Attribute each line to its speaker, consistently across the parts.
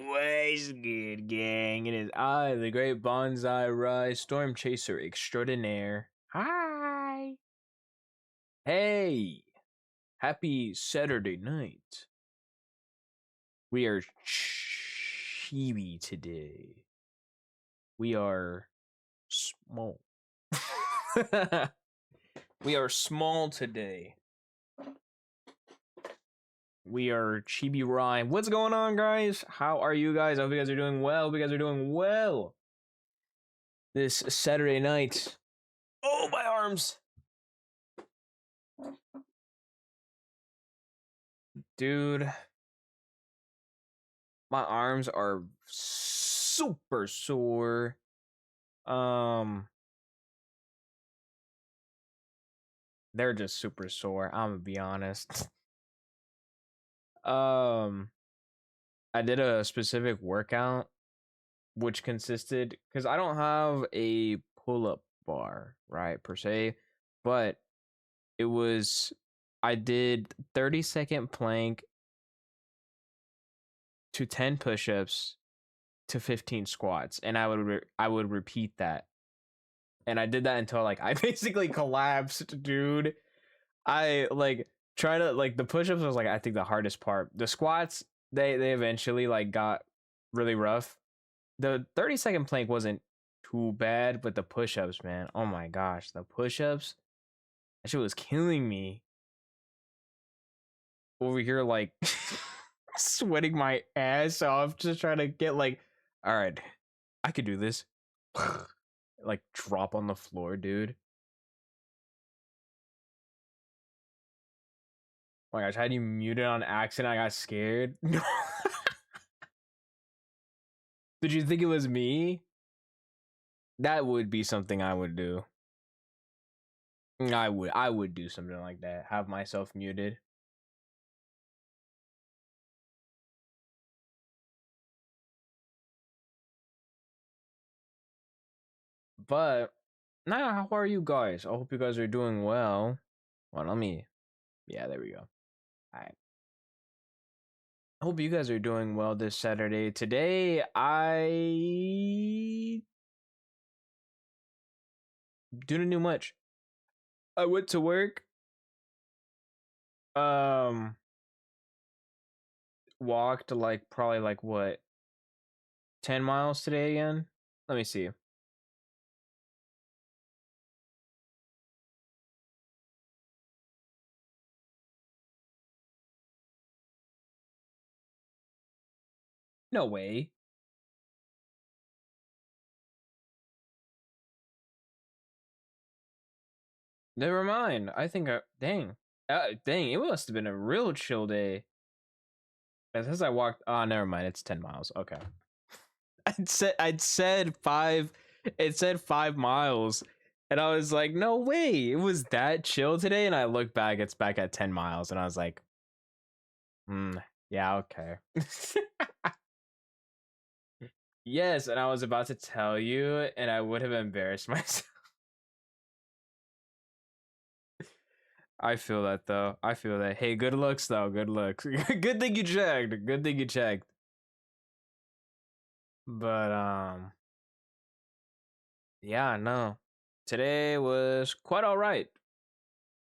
Speaker 1: What's good, gang? It is I, the great Bonsai Rise Storm Chaser Extraordinaire. Hi! Hey! Happy Saturday night. We are chibi today. We are small. We are small today. We are chibi rhyme. What's going on, guys? How are you guys? I hope you guys are doing well. Hope you guys are doing well this Saturday night. Oh, my arms! Dude, my arms are super sore. They're just super sore. I'm gonna be honest. I did a specific workout which consisted because I don't have a pull-up bar, right, per se, but it was I did 30-second plank to 10 push-ups to 15 squats, and I would repeat that. And I did that until like I basically collapsed, dude. I like try to like the push-ups was like I think the hardest part. The squats, they eventually like got really rough. The 30-second plank wasn't too bad, but the push-ups, man. Oh my gosh, the push-ups. That shit was killing me. Over here like sweating my ass off just trying to get like, all right, I could do this. Like drop on the floor, dude. Oh my gosh, how do you mute it on accident? I got scared. Did you think it was me? That would be something I would do. I would do something like that. Have myself muted. But nah, how are you guys? I hope you guys are doing well. Well, let me. Yeah, there we go. Alright. I hope you guys are doing well this Saturday. Today, I didn't do much. I went to work. Walked like probably like what 10 miles today again. Let me see. No way. Never mind. I think dang. Dang, it must have been a real chill day. As I walked, never mind. It's 10 miles. Okay. I'd said 5. It said 5 miles. And I was like, no way. It was that chill today. And I looked back, it's back at 10 miles. And I was like, yeah, okay. Yes, and I was about to tell you, and I would have embarrassed myself. I feel that though. I feel that. Hey, good looks though. Good looks. Good thing you checked. Good thing you checked. But yeah, no. Today was quite all right.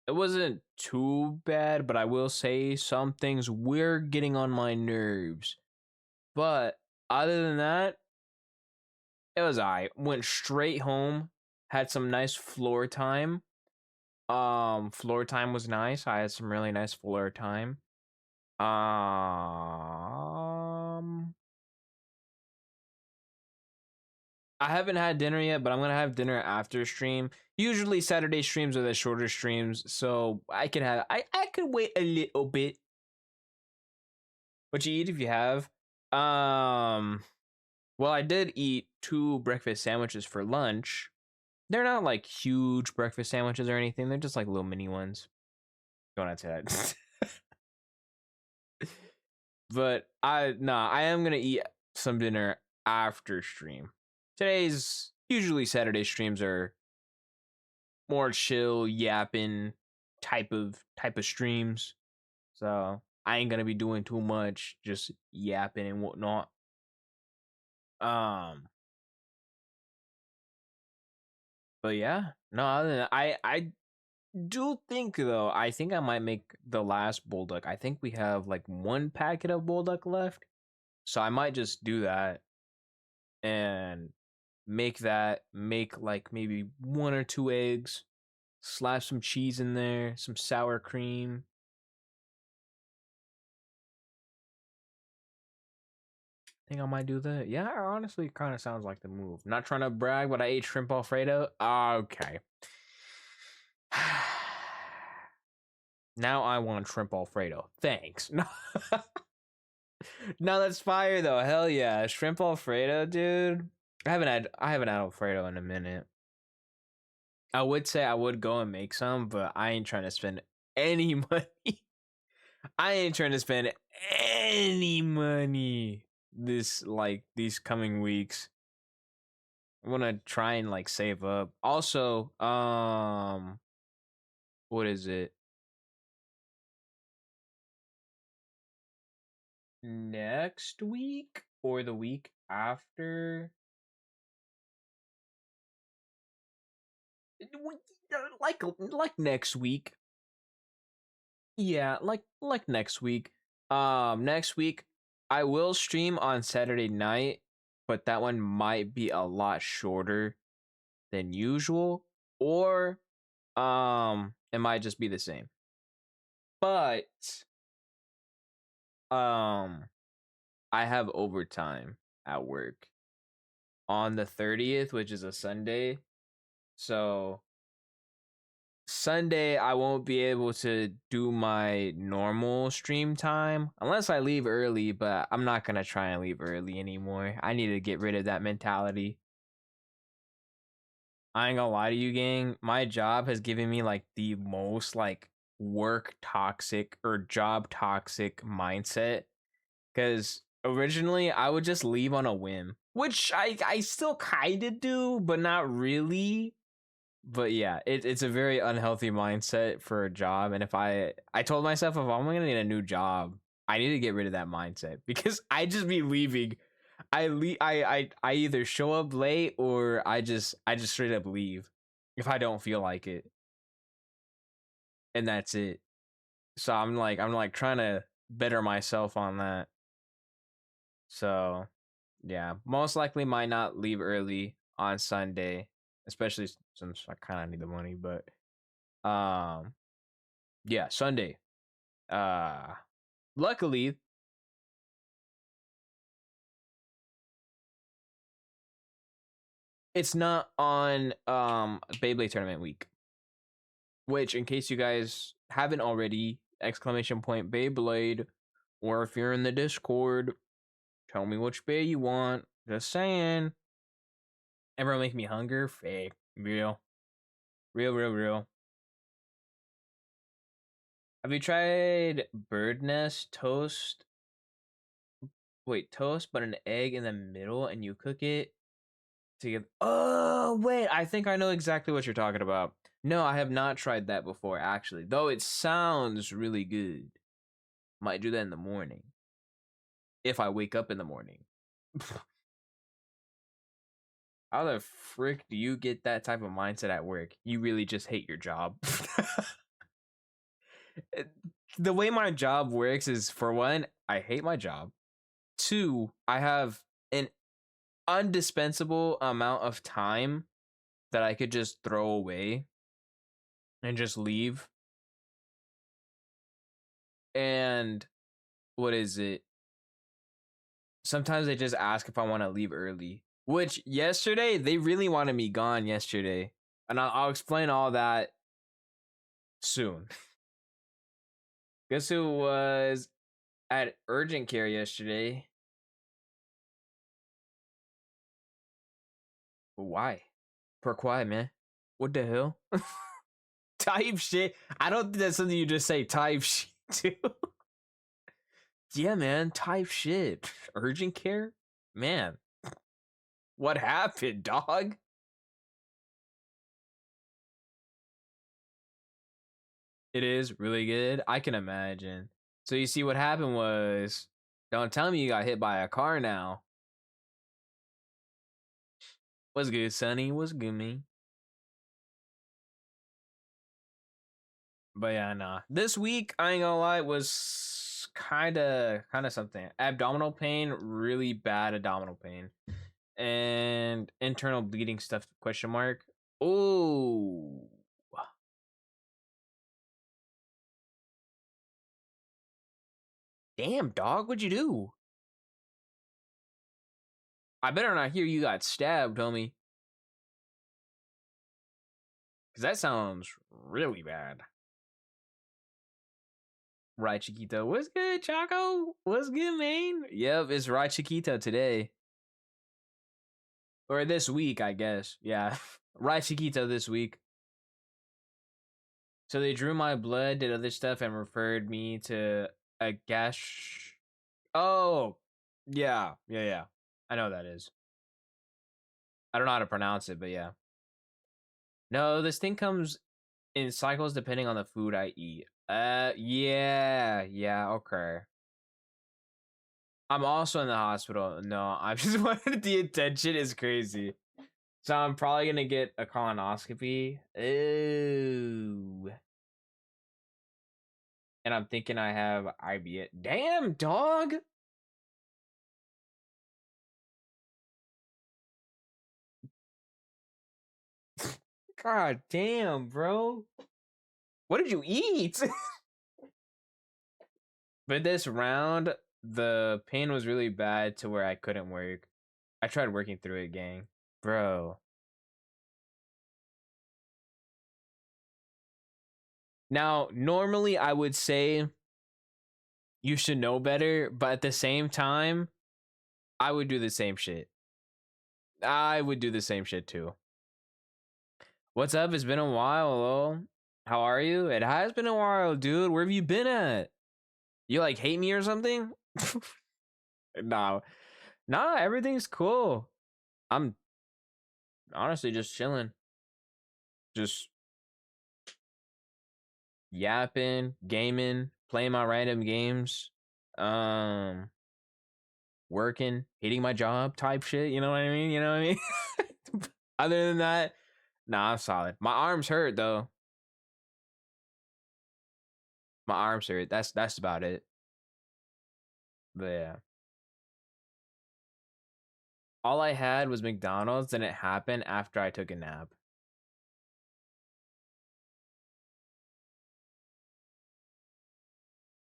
Speaker 1: It wasn't too bad, but I will say some things were getting on my nerves. But other than that, it was I went straight home, had some nice floor time. Floor time was nice. I had some really nice floor time. I haven't had dinner yet, but I'm gonna have dinner after stream. Usually Saturday streams are the shorter streams, so I could wait a little bit. What you eat if you have? Well, I did eat 2 breakfast sandwiches for lunch. They're not like huge breakfast sandwiches or anything. They're just like little mini ones. Don't answer that. But I am gonna eat some dinner after stream. Today's usually Saturday streams are more chill, yapping type of streams. So I ain't gonna be doing too much, just yapping and whatnot. Um, but yeah, no, other than that, I do think though, I think I might make the last Bulldog. I think we have like one packet of Bulldog left, so I might just do that and make like maybe one or two eggs, slap some cheese in there, some sour cream. I think I might do that. Yeah, honestly, kind of sounds like the move. Not trying to brag, but I ate shrimp Alfredo. Okay. Now I want shrimp Alfredo. Thanks. No, that's fire though. Hell yeah, shrimp Alfredo, dude. I haven't had Alfredo in a minute. I would say I would go and make some, but I ain't trying to spend any money. I ain't trying to spend any money these coming weeks. I want to try and like save up. Also, what is it? Next week or the week after? Like next week. Yeah, like next week. Next week I will stream on Saturday night, but that one might be a lot shorter than usual, or it might just be the same. But um I have overtime at work on the 30th, which is a Sunday. So Sunday I won't be able to do my normal stream time unless I leave early, but I'm not going to try and leave early anymore. I need to get rid of that mentality. I ain't gonna lie to you, gang. My job has given me like the most like work toxic or job toxic mindset. Because originally I would just leave on a whim, which I still kind of do, but not really. But yeah, it's a very unhealthy mindset for a job. And if I told myself if I'm gonna get a new job, I need to get rid of that mindset because I just be leaving. I either show up late or I just straight up leave if I don't feel like it, and that's it. So I'm like trying to better myself on that. So yeah, most likely might not leave early on Sunday, especially since I kind of need the money. But um, yeah, Sunday. Uh, luckily, it's not on Beyblade tournament week. Which, in case you guys haven't already, exclamation point Beyblade, or if you're in the Discord, tell me which Bay you want. Just saying. Everyone make me hunger. Fake. Real. Real, real, real. Have you tried bird nest toast? Wait, toast, but an egg in the middle, and you cook it to give. Oh, wait. I think I know exactly what you're talking about. No, I have not tried that before, actually. Though it sounds really good. Might do that in the morning. If I wake up in the morning. How the frick do you get that type of mindset at work? You really just hate your job. The way my job works is, for one, I hate my job. Two, I have an undispensable amount of time that I could just throw away and just leave. And what is it? Sometimes they just ask if I want to leave early, which yesterday they really wanted me gone yesterday. And I'll explain all that soon. Guess who was at urgent care yesterday? Why? Pourquoi, man? What the hell? Type shit. I don't think that's something you just say type shit too. Yeah, man. Type shit. Urgent care? Man. What happened, dog? It is really good. I can imagine. So you see what happened was, don't tell me you got hit by a car now. What's good, Sonny? What's good, man? But yeah, nah. This week, I ain't gonna lie, was kinda something. Abdominal pain, really bad abdominal pain, and internal bleeding stuff? Question mark. Oh, damn, dog. What'd you do? I better not hear you got stabbed, homie, because that sounds really bad. Right, Chiquito. What's good, Chaco? What's good, man? Yep, it's right, Chiquito today. Or this week, I guess. Yeah. Right, Chiquito this week. So they drew my blood, did other stuff, and referred me to a gash. Oh, yeah. I know what that is. I don't know how to pronounce it, but yeah. No, this thing comes in cycles depending on the food I eat. Yeah, okay. I'm also in the hospital. No, I just wanted the attention is crazy. So I'm probably gonna get a colonoscopy. Ooh. And I'm thinking I have IBS. Damn, dog. God damn, bro. What did you eat? But this round, the pain was really bad to where I couldn't work. I tried working through it, gang. Bro. Now, normally I would say you should know better, but at the same time, I would do the same shit. I would do the same shit too. What's up? It's been a while, hello. How are you? It has been a while, dude. Where have you been at? You like hate me or something? Nah. Nah, everything's cool. I'm honestly just chilling. Just yapping, gaming, playing my random games, um, working, hating my job type shit. You know what I mean? You know what I mean? Other than that, nah, I'm solid. My arms hurt though. My arms hurt. That's about it. But yeah. All I had was McDonald's and it happened after I took a nap.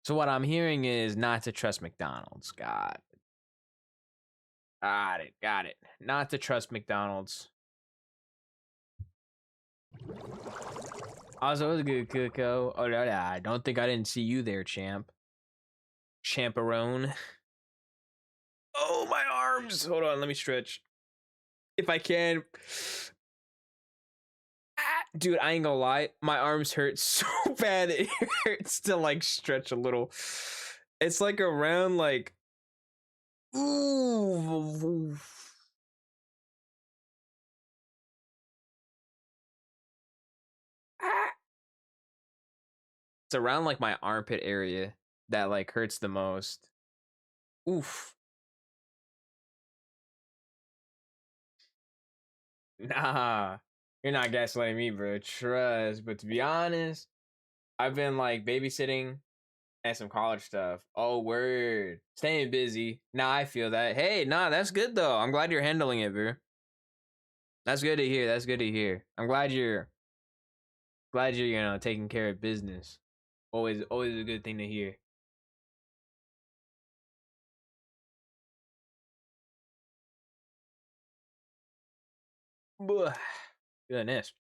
Speaker 1: So what I'm hearing is not to trust McDonald's. Got it. Not to trust McDonald's. Also, it was a good Coco. Oh, no, I don't think I didn't see you there, champ. Champerone. Oh, my arms. Hold on, let me stretch. If I can. Dude, I ain't gonna lie. My arms hurt so bad. It hurts to like stretch a little. It's like around like. Ooh. It's around like my armpit area that like hurts the most. Oof. Nah. You're not gaslighting me, bro. Trust. But to be honest, I've been like babysitting and some college stuff. Oh, word. Staying busy. Nah, I feel that. Hey, nah, that's good though. I'm glad you're handling it, bro. That's good to hear. That's good to hear. I'm glad you're, taking care of business. Always a good thing to hear. Buh. Goodness.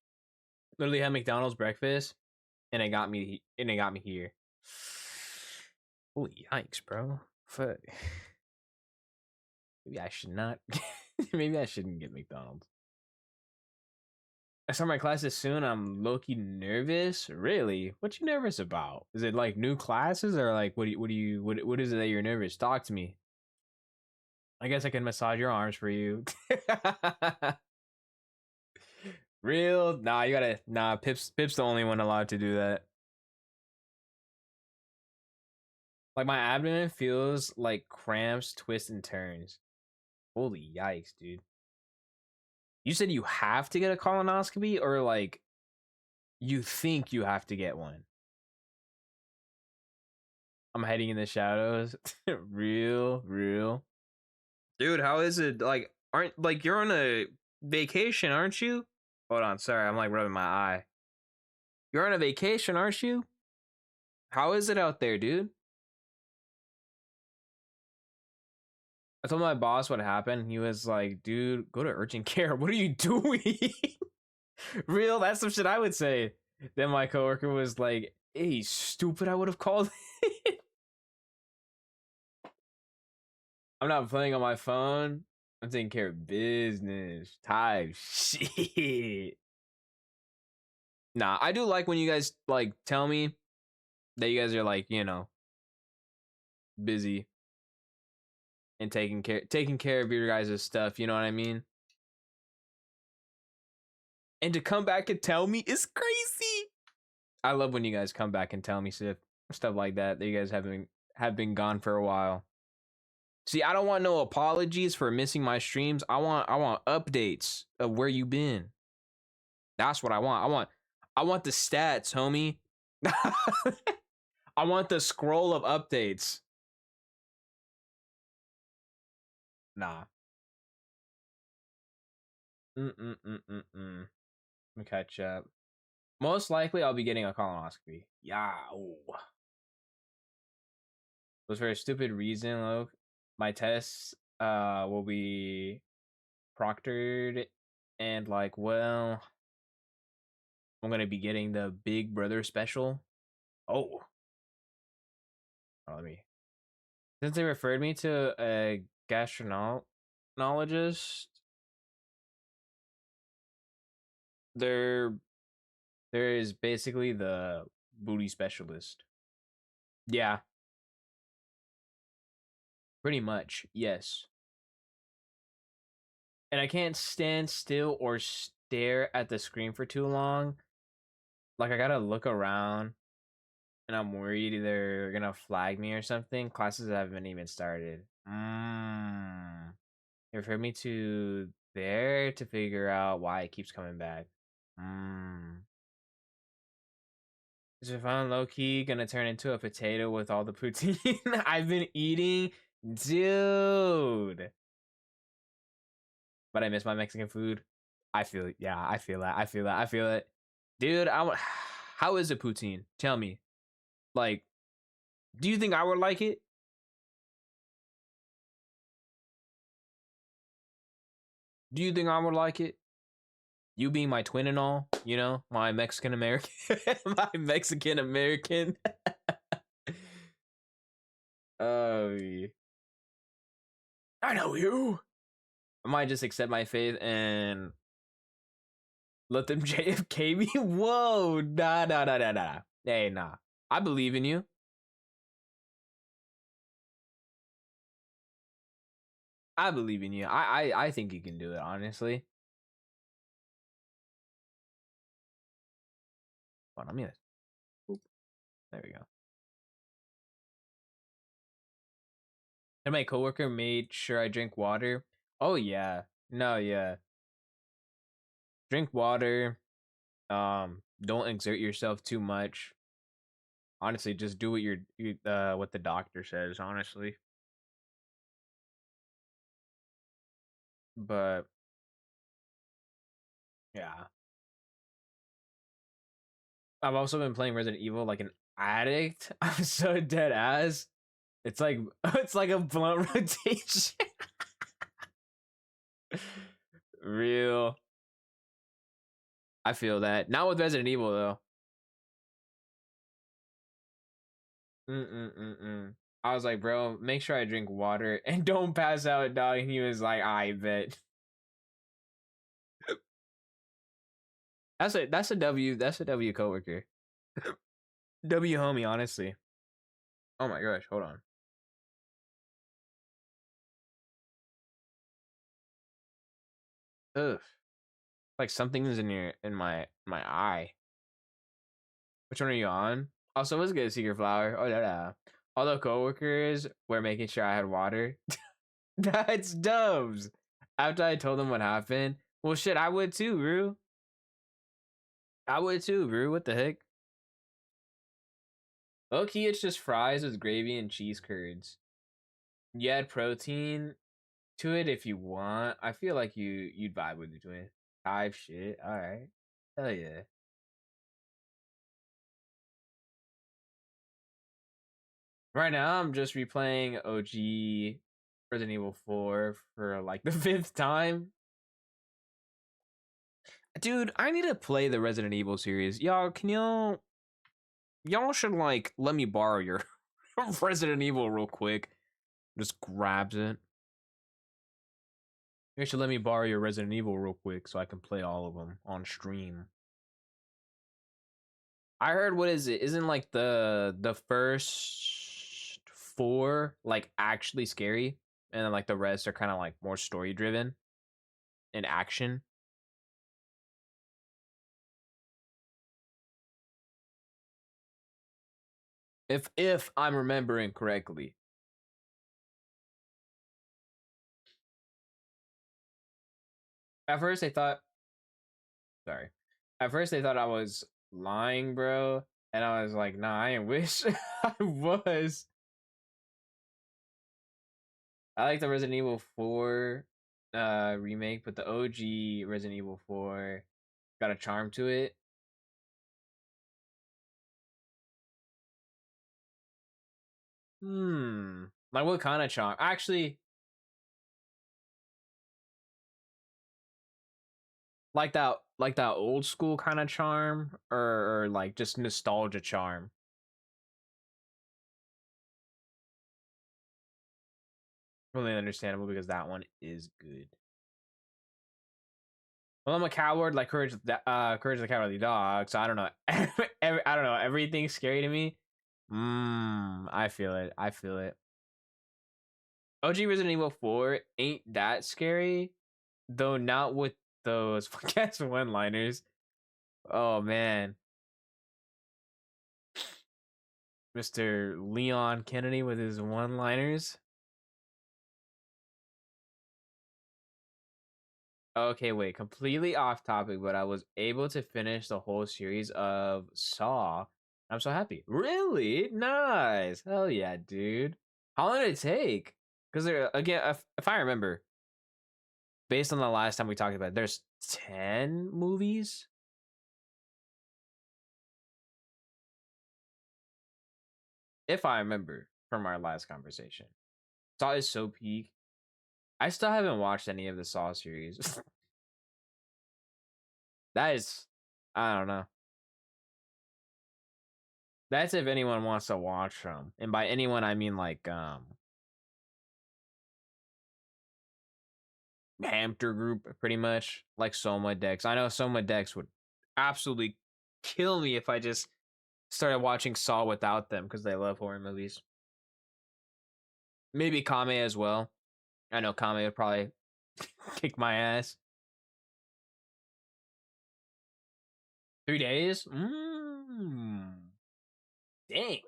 Speaker 1: Literally had McDonald's breakfast and it got me here. Holy yikes, bro. Fuck. Maybe I should not. Maybe I shouldn't get McDonald's. I start my classes soon. I'm low-key nervous. Really? What you nervous about? Is it like new classes or like what is it that you're nervous? Talk to me. I guess I can massage your arms for you. Real? Nah, you gotta Pip's the only one allowed to do that. Like my abdomen feels like cramps, twists, and turns. Holy yikes, dude. You said you have to get a colonoscopy, or like you think you have to get one? I'm hiding in the shadows. real. Dude, how is it? Like, aren't like you're on a vacation, aren't you? Hold on, sorry, I'm like rubbing my eye. You're on a vacation, aren't you? How is it out there, dude? I told my boss what happened. He was like, dude, go to urgent care. What are you doing? Real, that's some shit I would say. Then my coworker was like, hey, stupid, I would have called it. I'm not playing on my phone. I'm taking care of business. Type shit. Nah, I do like when you guys like tell me that you guys are like, you know, busy and taking care of your guys' stuff, you know what I mean? And to come back and tell me is crazy. I love when you guys come back and tell me stuff like that you guys have been gone for a while. See, I don't want no apologies for missing my streams. I want updates of where you been. That's what I want. I want the stats, homie. I want the scroll of updates. Nah. Let me catch up. Most likely, I'll be getting a colonoscopy. Yeah. Ooh. It was for a stupid reason, Loke. My tests will be proctored, and like, well, I'm gonna be getting the Big Brother special. Oh, let me. Since they referred me to a gastroenterologist, there is basically the booty specialist. Yeah, pretty much. Yes. And I can't stand still or stare at the screen for too long. Like I gotta look around, and I'm worried they're gonna flag me or something. Classes haven't even started. They referred me to there to figure out why it keeps coming back. Is if I'm low key gonna turn into a potato with all the poutine I've been eating, dude. But I miss my Mexican food. I feel it. Yeah, I feel that. I feel it. Dude, how is it poutine? Tell me. Like, do you think I would like it? Do you think I would like it? You being my twin and all, you know, my Mexican American, my Mexican American. Oh, I know you. I might just accept my faith and let them JFK me. Whoa, nah. Hey, nah. I believe in you. I believe in you. I think you can do it, honestly. Hold on, there we go. And my coworker made sure I drink water. Oh yeah. No, yeah. Drink water. Don't exert yourself too much. Honestly, just do what the doctor says, honestly. But yeah. I've also been playing Resident Evil like an addict. I'm so dead ass. It's like it's like a blunt rotation. Real. I feel that. Not with Resident Evil though. I was like, bro, make sure I drink water and don't pass out, dog. And he was like, I bet. That's a W. That's a W coworker. W homie, honestly. Oh my gosh, hold on. Ugh. Like something's in my eye. Which one are you on? Also, let's get a secret flower. Oh yeah. All the coworkers were making sure I had water. That's dubs. After I told them what happened, Well, shit, I would too, Rue. I would too, Rue. What the heck? Okay, it's just fries with gravy and cheese curds. You add protein to it if you want. I feel like you'd vibe with it, twin. Type shit. All right. Hell yeah. Right now, I'm just replaying OG Resident Evil 4 for like the fifth time. Dude, I need to play the Resident Evil series. Y'all, can y'all should like let me borrow your Resident Evil real quick. Just grabs it. You should let me borrow your Resident Evil real quick so I can play all of them on stream. I heard, what is it? Isn't like the first four like actually scary, and then like the rest are kind of like more story driven and action. If I'm remembering correctly. At first they thought, sorry. At first they thought I was lying, bro, and I was like, nah, I ain't wish I was. I like the Resident Evil 4 remake, but the OG Resident Evil 4 got a charm to it. Like what kind of charm? Actually, like that old school kind of charm, or like just nostalgia charm. Really understandable because that one is good. Well, I'm a coward, like Courage the Cowardly Dog. So I don't know. I don't know. Everything's scary to me. I feel it. I feel it. OG Resident Evil 4 ain't that scary, though not with those fuck one-liners. Oh man. Mr. Leon Kennedy with his one-liners. Okay, wait, completely off topic, but I was able to finish the whole series of Saw. I'm so happy. Really? Nice. Hell yeah, dude. How long did it take? Because again, if I remember, based on the last time we talked about it, there's 10 movies. If I remember from our last conversation. Saw is so peak. I still haven't watched any of the Saw series. That is, I don't know. That's if anyone wants to watch them. And by anyone I mean like Hamster Group, pretty much, like Soma Dex. I know Soma Dex would absolutely kill me if I just started watching Saw without them because they love horror movies. Maybe Kame as well. I know Kame would probably kick my ass. 3 days? Dang.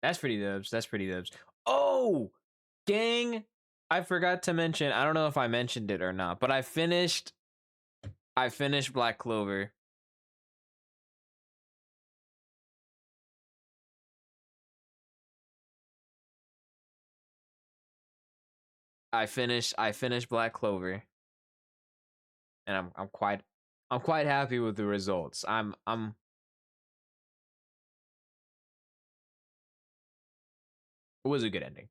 Speaker 1: That's pretty dubs. That's pretty dubs. Oh, gang. I forgot to mention, I don't know if I mentioned it or not, but I finished Black Clover. I finished Black Clover, and I'm quite happy with the results. It was a good ending.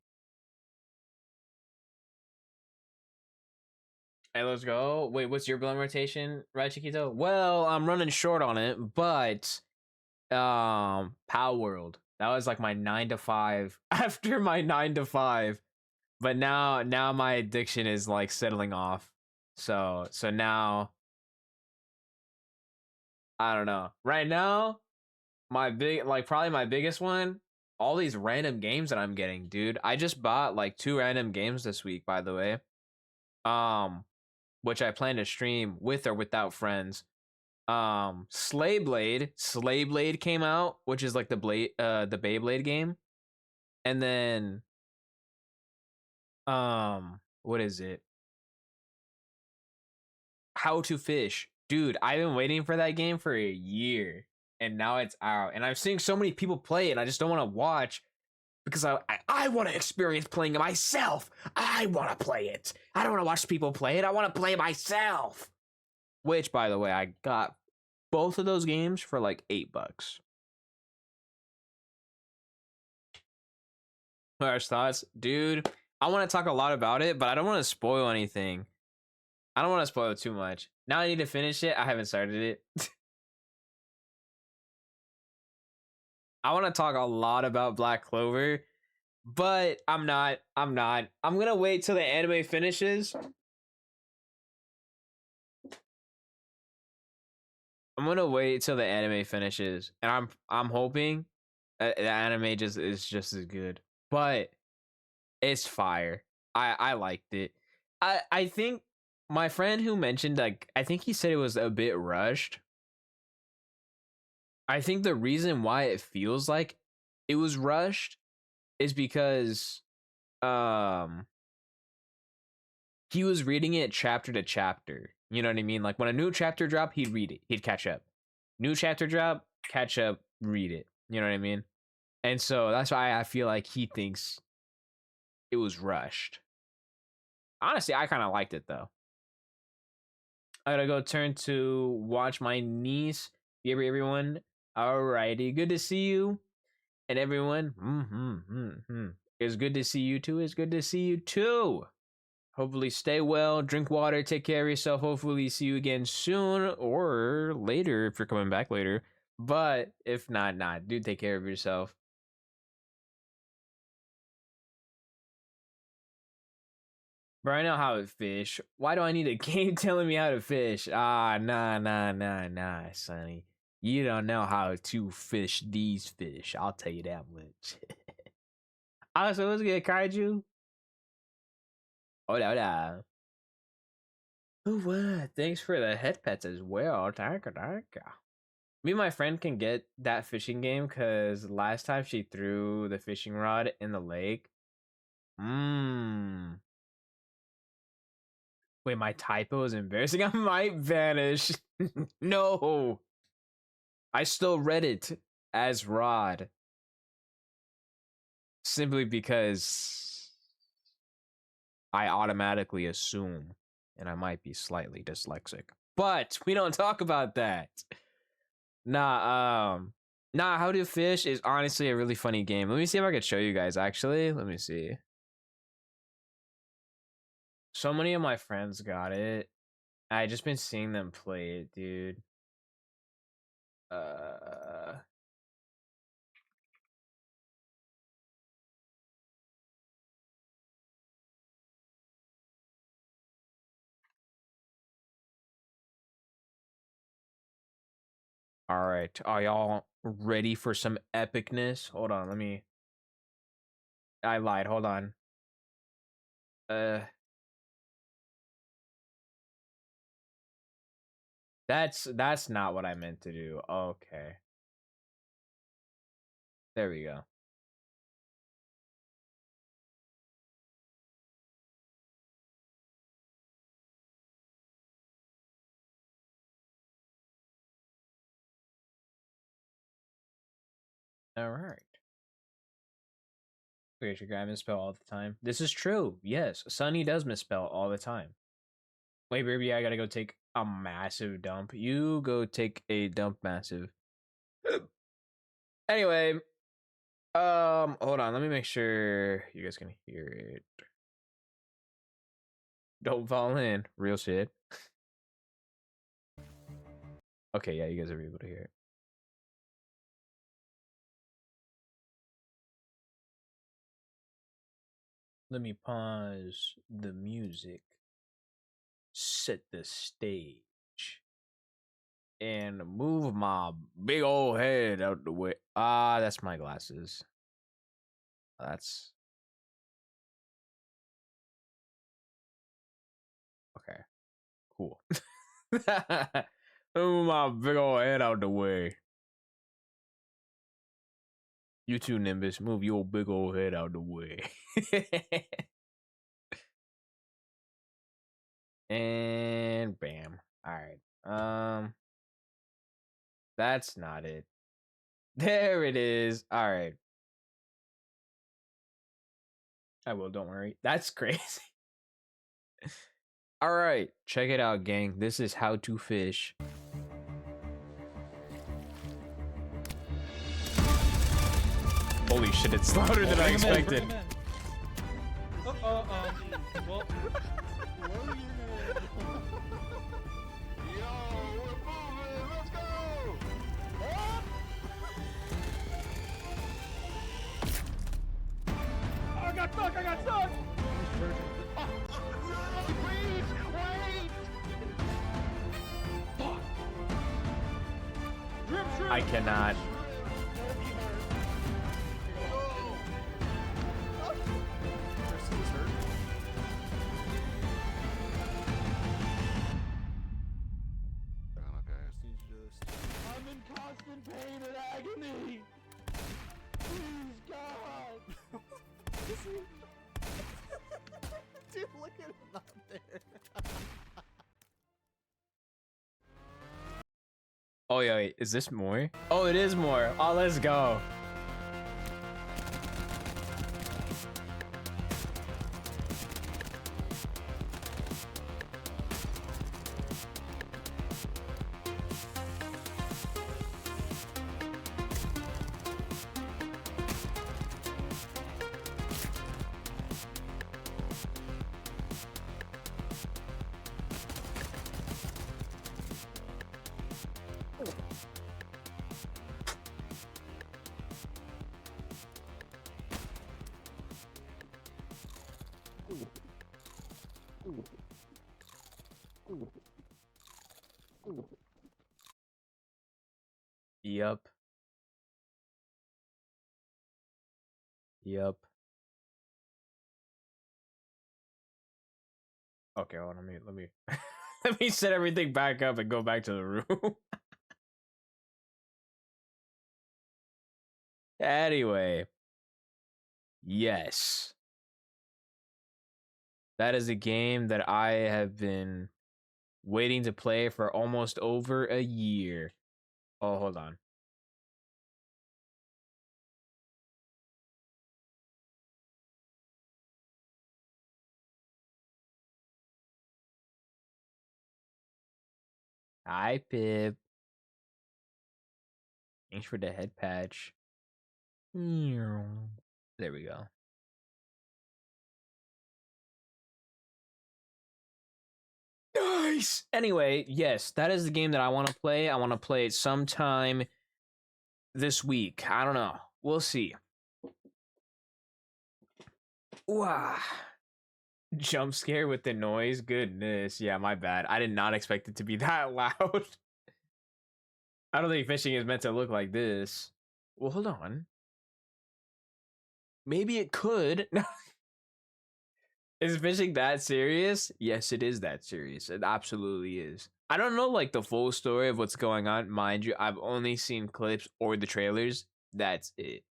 Speaker 1: Hey, let's go. Wait, what's your blunt rotation, right, Chiquito? Well, I'm running short on it, but Power World. That was like my 9 to 5 after my 9 to 5. But now my addiction is like settling off. So now I don't know. Right now, my big like probably my biggest one, all these random games that I'm getting, dude. I just bought like 2 random games this week, by the way. Um, which I plan to stream with or without friends. Slay Blade came out, which is like the Beyblade game. And then what is it? How to Fish. Dude, I've been waiting for that game for a year and now it's out. And I'm seeing so many people play it. I just don't want to watch because I want to experience playing it myself. I want to play it. I don't want to watch people play it. I want to play it myself. Which, by the way, I got both of those games for like $8. Harsh thoughts, dude. I want to talk a lot about it, but I don't want to spoil anything. I don't want to spoil it too much. Now I need to finish it. I haven't started it. I want to talk a lot about Black Clover, but I'm not. I'm gonna wait till the anime finishes. I'm gonna wait till the anime finishes, and I'm hoping the anime just is just as good. But it's fire. I liked it. I think my friend who mentioned, like, I think he said it was a bit rushed. I think the reason why it feels like it was rushed is because um he was reading it chapter to chapter. You know what I mean? Like when a new chapter dropped, he'd read it. He'd catch up. New chapter drop, catch up, read it. You know what I mean? And so that's why I feel like he thinks it was rushed. Honestly, I kind of liked it though. I gotta go turn to watch my niece. Everyone. Alrighty, good to see you. And everyone, it's good to see you too. It's good to see you too. Hopefully, stay well, drink water, take care of yourself. Hopefully, see you again soon or later if you're coming back later. But if not, do take care of yourself. Bro, I know how to fish. Why do I need a game telling me how to fish? Nah, Sonny. You don't know how to fish these fish. I'll tell you that much. Also, let's get Kaiju. Hola. Oh, what? Thanks for the head pets as well. Thank you. Me and my friend can get that fishing game because last time she threw the fishing rod in the lake. Wait, my typo is embarrassing. I might vanish. No. I still read it as Rod. Simply because I automatically assume, and I might be slightly dyslexic. But we don't talk about that. Nah, How to Fish is honestly a really funny game. Let me see if I could show you guys, actually. Let me see. So many of my friends got it. I just been seeing them play it, dude. All right. Are y'all ready for some epicness? Hold on, I lied. Hold on. That's not what I meant to do. Okay. There we go. All right. Wait, your guy misspell all the time. This is true. Yes, Sunny does misspell all the time. Wait, baby, I gotta go take a massive dump. You go take a dump, massive. Anyway, hold on. Let me make sure you guys can hear it. Don't fall in. Real shit. Okay, yeah, you guys are able to hear it. Let me pause the music. Set the stage. And move my big old head out the way. Ah, that's my glasses. That's okay. Cool. Move my big old head out the way. You too, Nimbus. Move your big old head out the way. And bam. All right. That's not it. There it is. All right. I will. Don't worry. That's crazy. All right. Check it out, gang. This is how to fish. Holy shit! It's louder than I expected.
Speaker 2: Well, I got stuck! Wait!
Speaker 1: I cannot.
Speaker 2: I'm in constant pain and agony! Please, God!
Speaker 3: Dude, look at him up there.
Speaker 1: Oh yeah, wait, is this more? Oh, it is more. Oh, let's go. Yup. Yup. Okay, hold on, let me let me set everything back up and go back to the room. Anyway. Yes. That is a game that I have been waiting to play for almost over a year. Oh, hold on. Hi, Pip. Thanks for the head patch. There we go. Nice. Anyway, yes, that is the game that I want to play. I want to play it sometime this week. I don't know. We'll see. Wow. Jump scare with the noise. Goodness. Yeah, my bad. I did not expect it to be that loud. I don't think fishing is meant to look like this. Well, hold on. Maybe it could. Is fishing that serious? Yes, it is that serious. It absolutely is. I don't know like the full story of what's going on. Mind you, I've only seen clips or the trailers. That's it.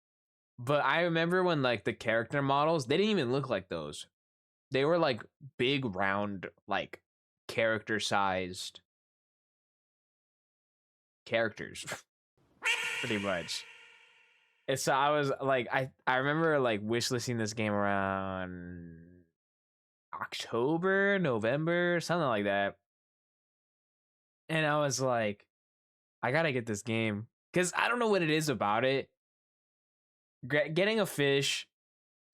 Speaker 1: But I remember when like the character models, they didn't even look like those. They were like big, round, like character sized characters. Pretty much. And so I was like, I remember like wishlisting this game around October, November, something like that. And I was like, I gotta get this game because I don't know what it is about it. Getting a fish,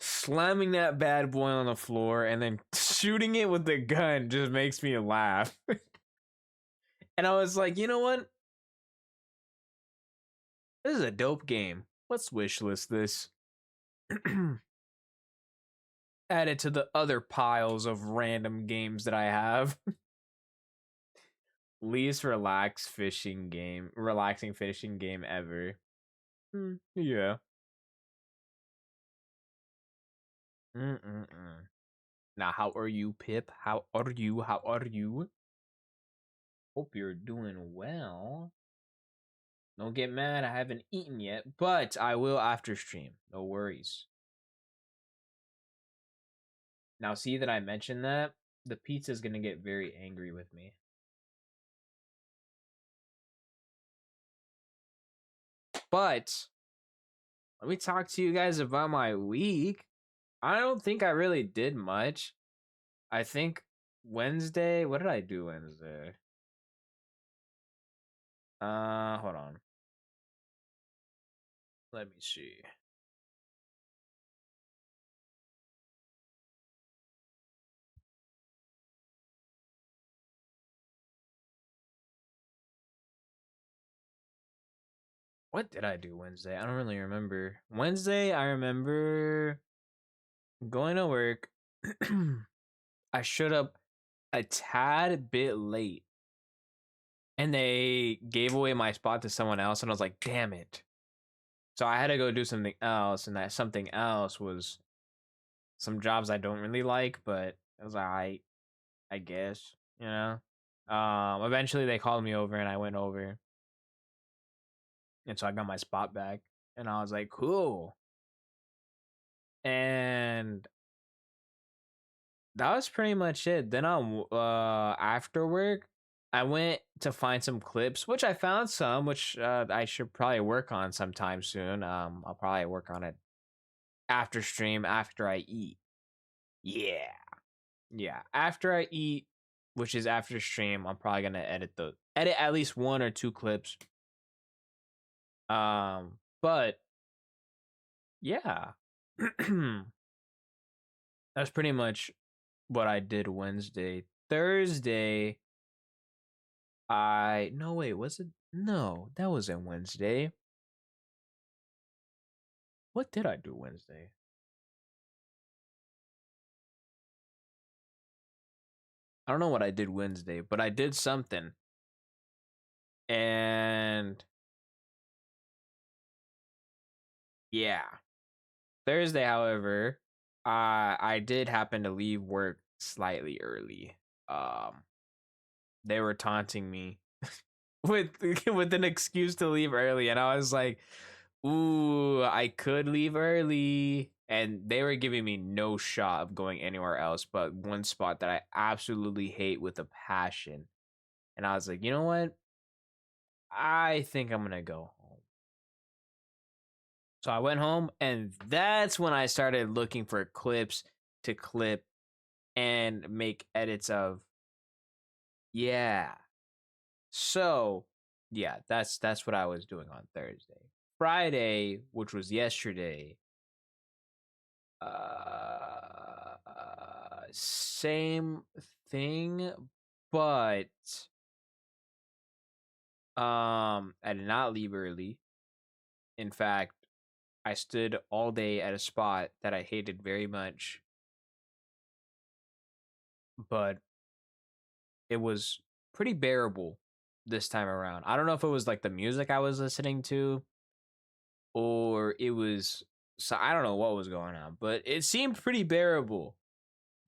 Speaker 1: slamming that bad boy on the floor, and then shooting it with the gun just makes me laugh. And I was like, you know what? This is a dope game. Let's wishlist this. Add it to the other piles of random games that I have. Least relaxing fishing game ever. Yeah. Now, how are you, Pip? How are you? How are you? Hope you're doing well. Don't get mad, I haven't eaten yet, but I will after stream. No worries. Now, see that I mentioned that? The pizza's gonna get very angry with me. But let me talk to you guys about my week. I don't think I really did much. I think Wednesday, what did I do Wednesday? Hold on. Let me see. What did I do Wednesday? I don't really remember. Wednesday, I remember going to work. I showed up a tad bit late and they gave away my spot to someone else, and I was like, damn it. So I had to go do something else, and that something else was some jobs I don't really like, but it was alright, I guess, you know. Eventually they called me over and I went over. And so I got my spot back and I was like, cool. And that was pretty much it. Then after work, I went to find some clips, which I found some, which I should probably work on sometime soon. I'll probably work on it after stream, after I eat. Yeah. Yeah. After I eat, which is after stream, I'm probably gonna edit at least 1 or 2 clips. But yeah. That's pretty much what I did Wednesday. Thursday, no wait, was it? No, that wasn't Wednesday. What did I do Wednesday? I don't know what I did Wednesday, but I did something. And yeah. Thursday, however, I did happen to leave work slightly early. They were taunting me with with an excuse to leave early, and I was like, ooh, I could leave early. And they were giving me no shot of going anywhere else but one spot that I absolutely hate with a passion. And I was like, you know what? I think I'm gonna go home. So I went home, and that's when I started looking for clips to clip and make edits of. Yeah. So, yeah, that's what I was doing on Thursday. Friday, which was yesterday, same thing, but I did not leave early. In fact, I stood all day at a spot that I hated very much, but it was pretty bearable this time around. I don't know if it was like the music I was listening to, or it was, so I don't know what was going on, but it seemed pretty bearable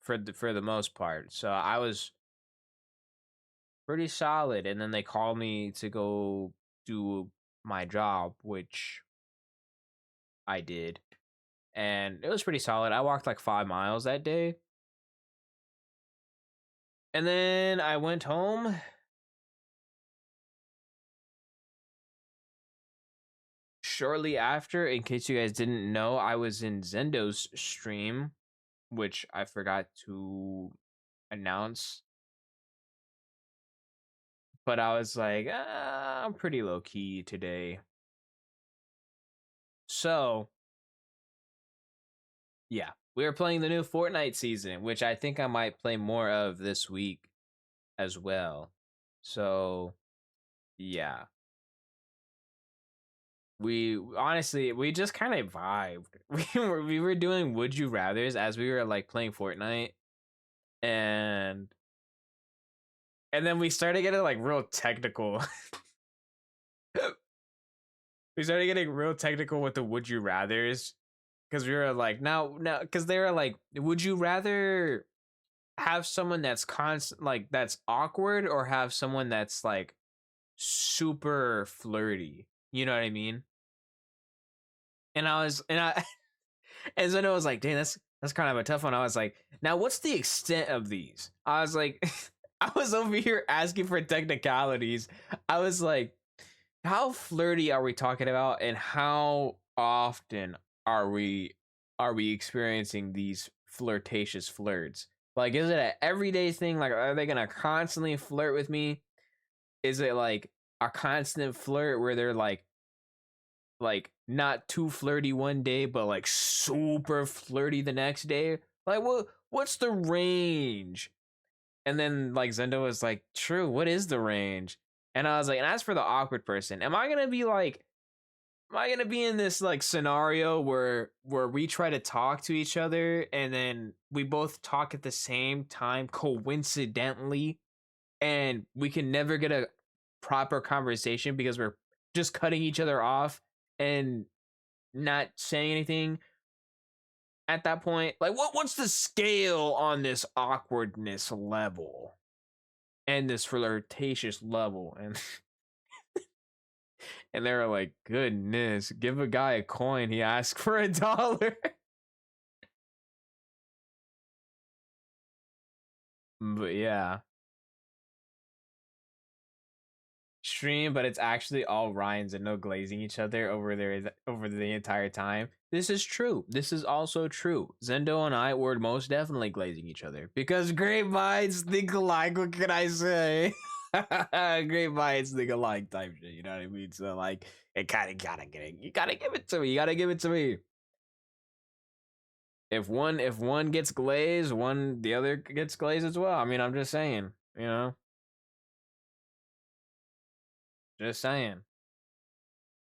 Speaker 1: for the most part. So I was pretty solid. And then they called me to go do my job, which I did, and it was pretty solid. I walked like 5 miles that day. And then I went home. Shortly after, in case you guys didn't know, I was in Zendo's stream, which I forgot to announce. But I was like, I'm pretty low key today. So, yeah, we were playing the new Fortnite season, which I think I might play more of this week as well. So, yeah. We honestly, we just kind of vibed. We were doing would you rathers as we were like playing Fortnite, and then we started getting like real technical. We started getting real technical with the would you rathers, because we were like, now because they were like, would you rather have someone that's like that's awkward, or have someone that's like super flirty, you know what I mean? And I and then I was like, dang, that's kind of a tough one. I was like, now what's the extent of these? I was like, I was over here asking for technicalities. I was like, how flirty are we talking about, and how often are we experiencing these flirtatious flirts? Like, is it an everyday thing? Like, are they gonna constantly flirt with me? Is it like a constant flirt where they're like not too flirty one day, but like super flirty the next day? Like, what's the range? And then like Zendo was like, "True, what is the range?" And I was like, and as for the awkward person, am I gonna be like, am I gonna be in this like scenario where we try to talk to each other and then we both talk at the same time coincidentally, and we can never get a proper conversation because we're just cutting each other off and not saying anything at that point? Like, what's the scale on this awkwardness level and this flirtatious level? And and they were like, goodness, give a guy a coin, he asked for $1. But yeah, stream, but it's actually all Ryans and no glazing each other over the entire time. This is true. This is also true. Zendo and I were most definitely glazing each other because great minds think alike. What can I say? Great minds think alike type shit. You know what I mean? So like, it kind of gotta get it. You gotta give it to me. You gotta give it to me. If one gets glazed, the other gets glazed as well. I mean, I'm just saying. You know, just saying.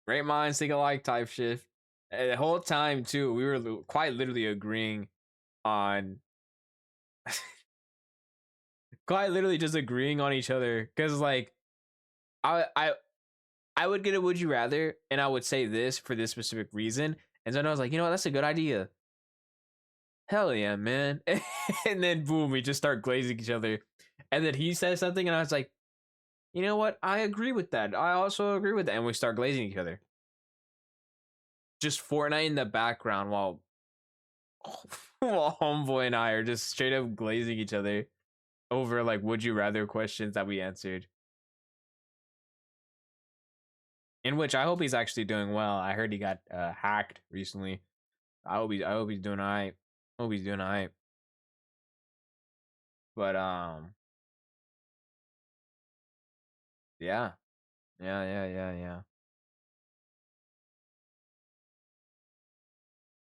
Speaker 1: Great minds think alike type shit. And the whole time too, we were quite literally agreeing on, quite literally just agreeing on each other. Cause like, I I I would get a would you rather, and I would say this for this specific reason. And then I was like, you know what, that's a good idea. Hell yeah, man. And then boom, we just start glazing each other. And then he says something, and I was like, you know what? I agree with that. I also agree with that. And we start glazing each other. Just Fortnite in the background while while homeboy and I are just straight up glazing each other over like would you rather questions that we answered. In which I hope he's actually doing well. I heard he got hacked recently. I hope he's doing alright. Hope he's doing alright. But yeah. Yeah.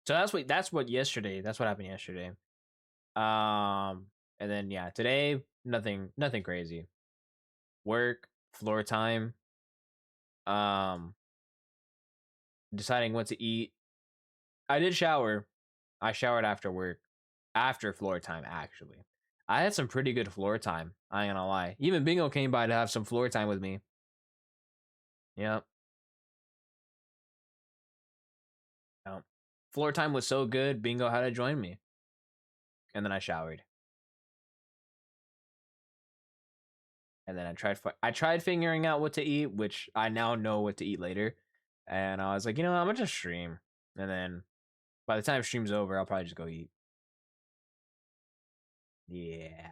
Speaker 1: So that's what yesterday. That's what happened yesterday. And then yeah, today nothing crazy. Work, floor time, um deciding what to eat. I did shower. I showered after work, after floor time actually. I had some pretty good floor time, I ain't gonna lie. Even Bingo came by to have some floor time with me. Yep. Yep. Floor time was so good, Bingo had to join me. And then I showered. And then I tried figuring out what to eat, which I now know what to eat later. And I was like, you know what, I'm gonna just stream. And then by the time stream's over, I'll probably just go eat. Yeah.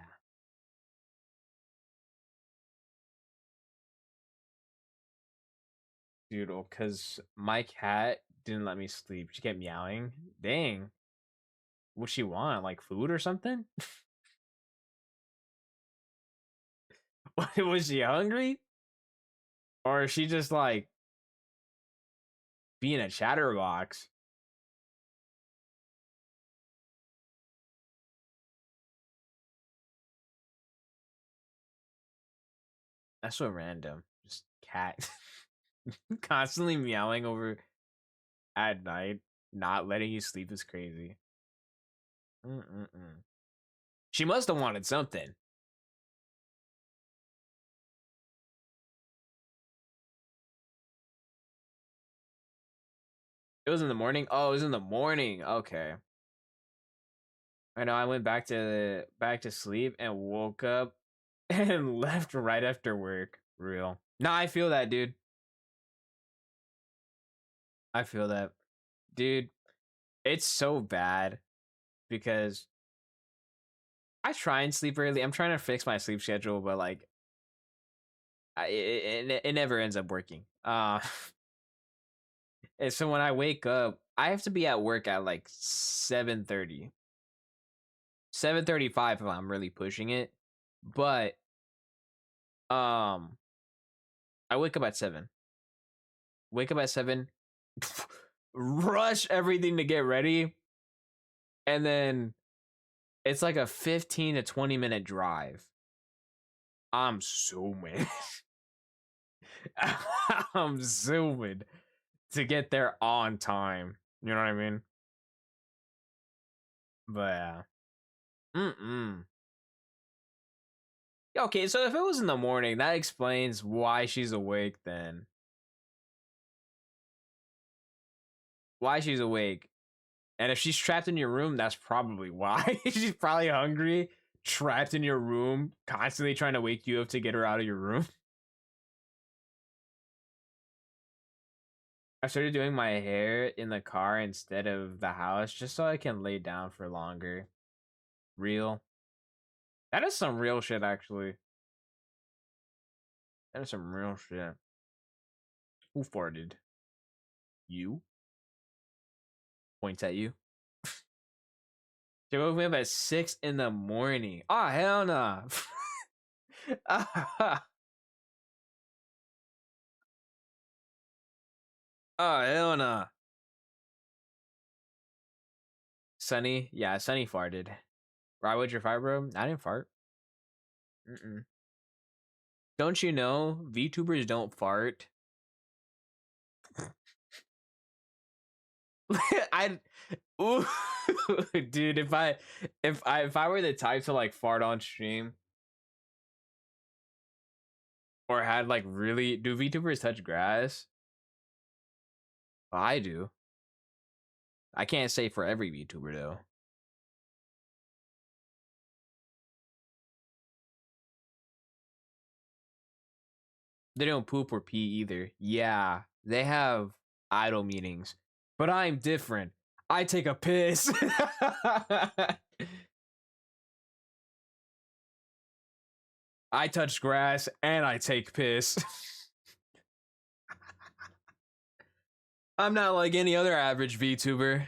Speaker 1: Dude, because my cat didn't let me sleep. She kept meowing. Dang. What she want? Like food or something? Was she hungry? Or is she just like being a chatterbox? That's so random. Just cat constantly meowing over at night, not letting you sleep is crazy. Mm-mm-mm. She must have wanted something. It was in the morning. Oh, it was in the morning. Okay. I know. I went back to sleep and woke up and left right after work. Real. Nah, I feel that, dude. I feel that, dude. It's so bad because I try and sleep early. I'm trying to fix my sleep schedule, but like, it never ends up working. Uh, and so when I wake up, I have to be at work at like 7:30, 7:35 if I'm really pushing it. But um, I wake up at 7. Wake up at 7, rush everything to get ready, and then it's like a 15 to 20-minute drive. I'm zooming. I'm zooming to get there on time. You know what I mean? But yeah. Okay, so if it was in the morning, that explains why she's awake then. Why she's awake. And if she's trapped in your room, that's probably why. She's probably hungry, trapped in your room, constantly trying to wake you up to get her out of your room. I started doing my hair in the car instead of the house just so I can lay down for longer. Real. That is some real shit, actually. That is some real shit. Who farted? You? Points at you. They woke me up at 6 in the morning. Oh, hell no. Oh, hell no. Sunny? Yeah, Sunny farted. Why would you fart, bro? I didn't fart. Don't you know VTubers don't fart? I ooh, dude, if I were the type to like fart on stream or had like really do VTubers touch grass? I do. I can't say for every VTuber though. They don't poop or pee either. Yeah, they have idle meetings. But I'm different. I take a piss. I touch grass and I take piss. I'm not like any other average VTuber.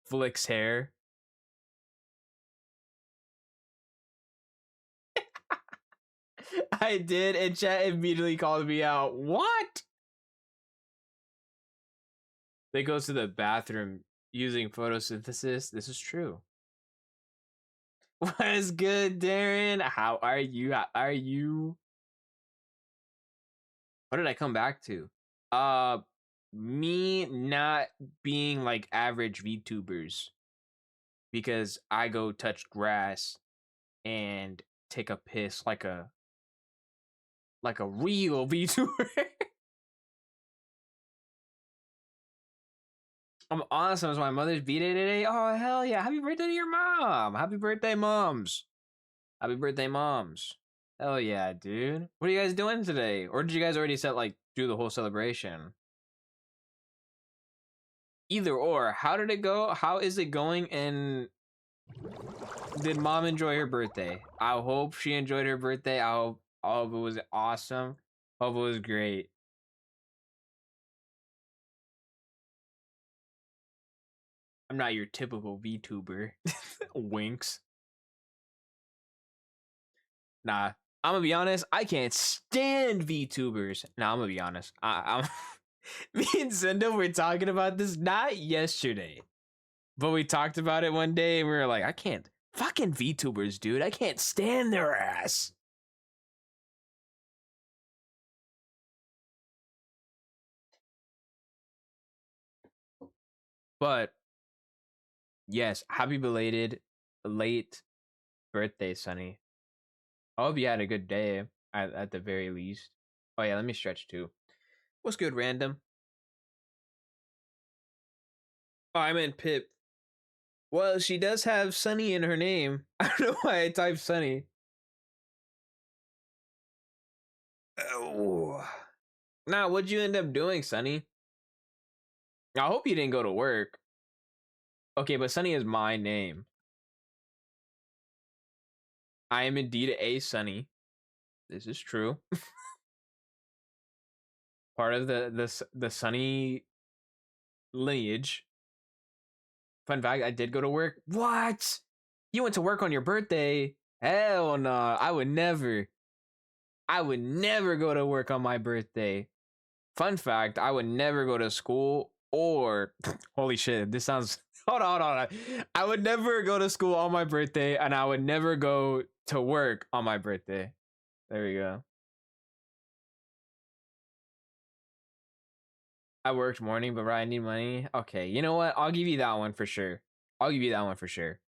Speaker 1: Flicks hair. I did, and chat immediately called me out. What? They goes to the bathroom using photosynthesis. This is true. What is good, Darren? How are you? How are you? What did I come back to? Me not being like average VTubers because I go touch grass and take a piss like a real VTuber. I'm awesome. It's my mother's B-Day today. Oh, hell yeah. Happy birthday to your mom. Happy birthday, moms. Happy birthday, moms. Hell yeah, dude. What are you guys doing today? Or did you guys already do the whole celebration? Either or. How did it go? How is it going? And did mom enjoy her birthday? I hope she enjoyed her birthday. I hope all of it was awesome. Hope it was great. I'm not your typical VTuber. Winks. Nah, I'm gonna be honest. I can't stand VTubers. Nah, I'm gonna be honest. I'm me and Zenda were talking about this not yesterday, but we talked about it one day and we were like, I can't fucking VTubers, dude. I can't stand their ass. But yes, happy belated late birthday, Sonny. I hope you had a good day at the very least. Oh yeah, let me stretch too. What's good, random? Oh, I meant Pip. Well, she does have Sunny in her name. I don't know why I typed Sunny. Oh. Nah, what'd you end up doing, Sunny? I hope you didn't go to work. Okay, but Sunny is my name. I am indeed a Sunny. This is true. part of the Sunny lineage. Fun fact, I did go to work. What? You went to work on your birthday? Hell no. I would never. I would never go to work on my birthday. Fun fact, I would never go to school or holy shit, this sounds hold on. I would never go to school on my birthday and I would never go to work on my birthday. There we go. I worked morning, but I need money. Okay, you know what? I'll give you that one for sure. I'll give you that one for sure.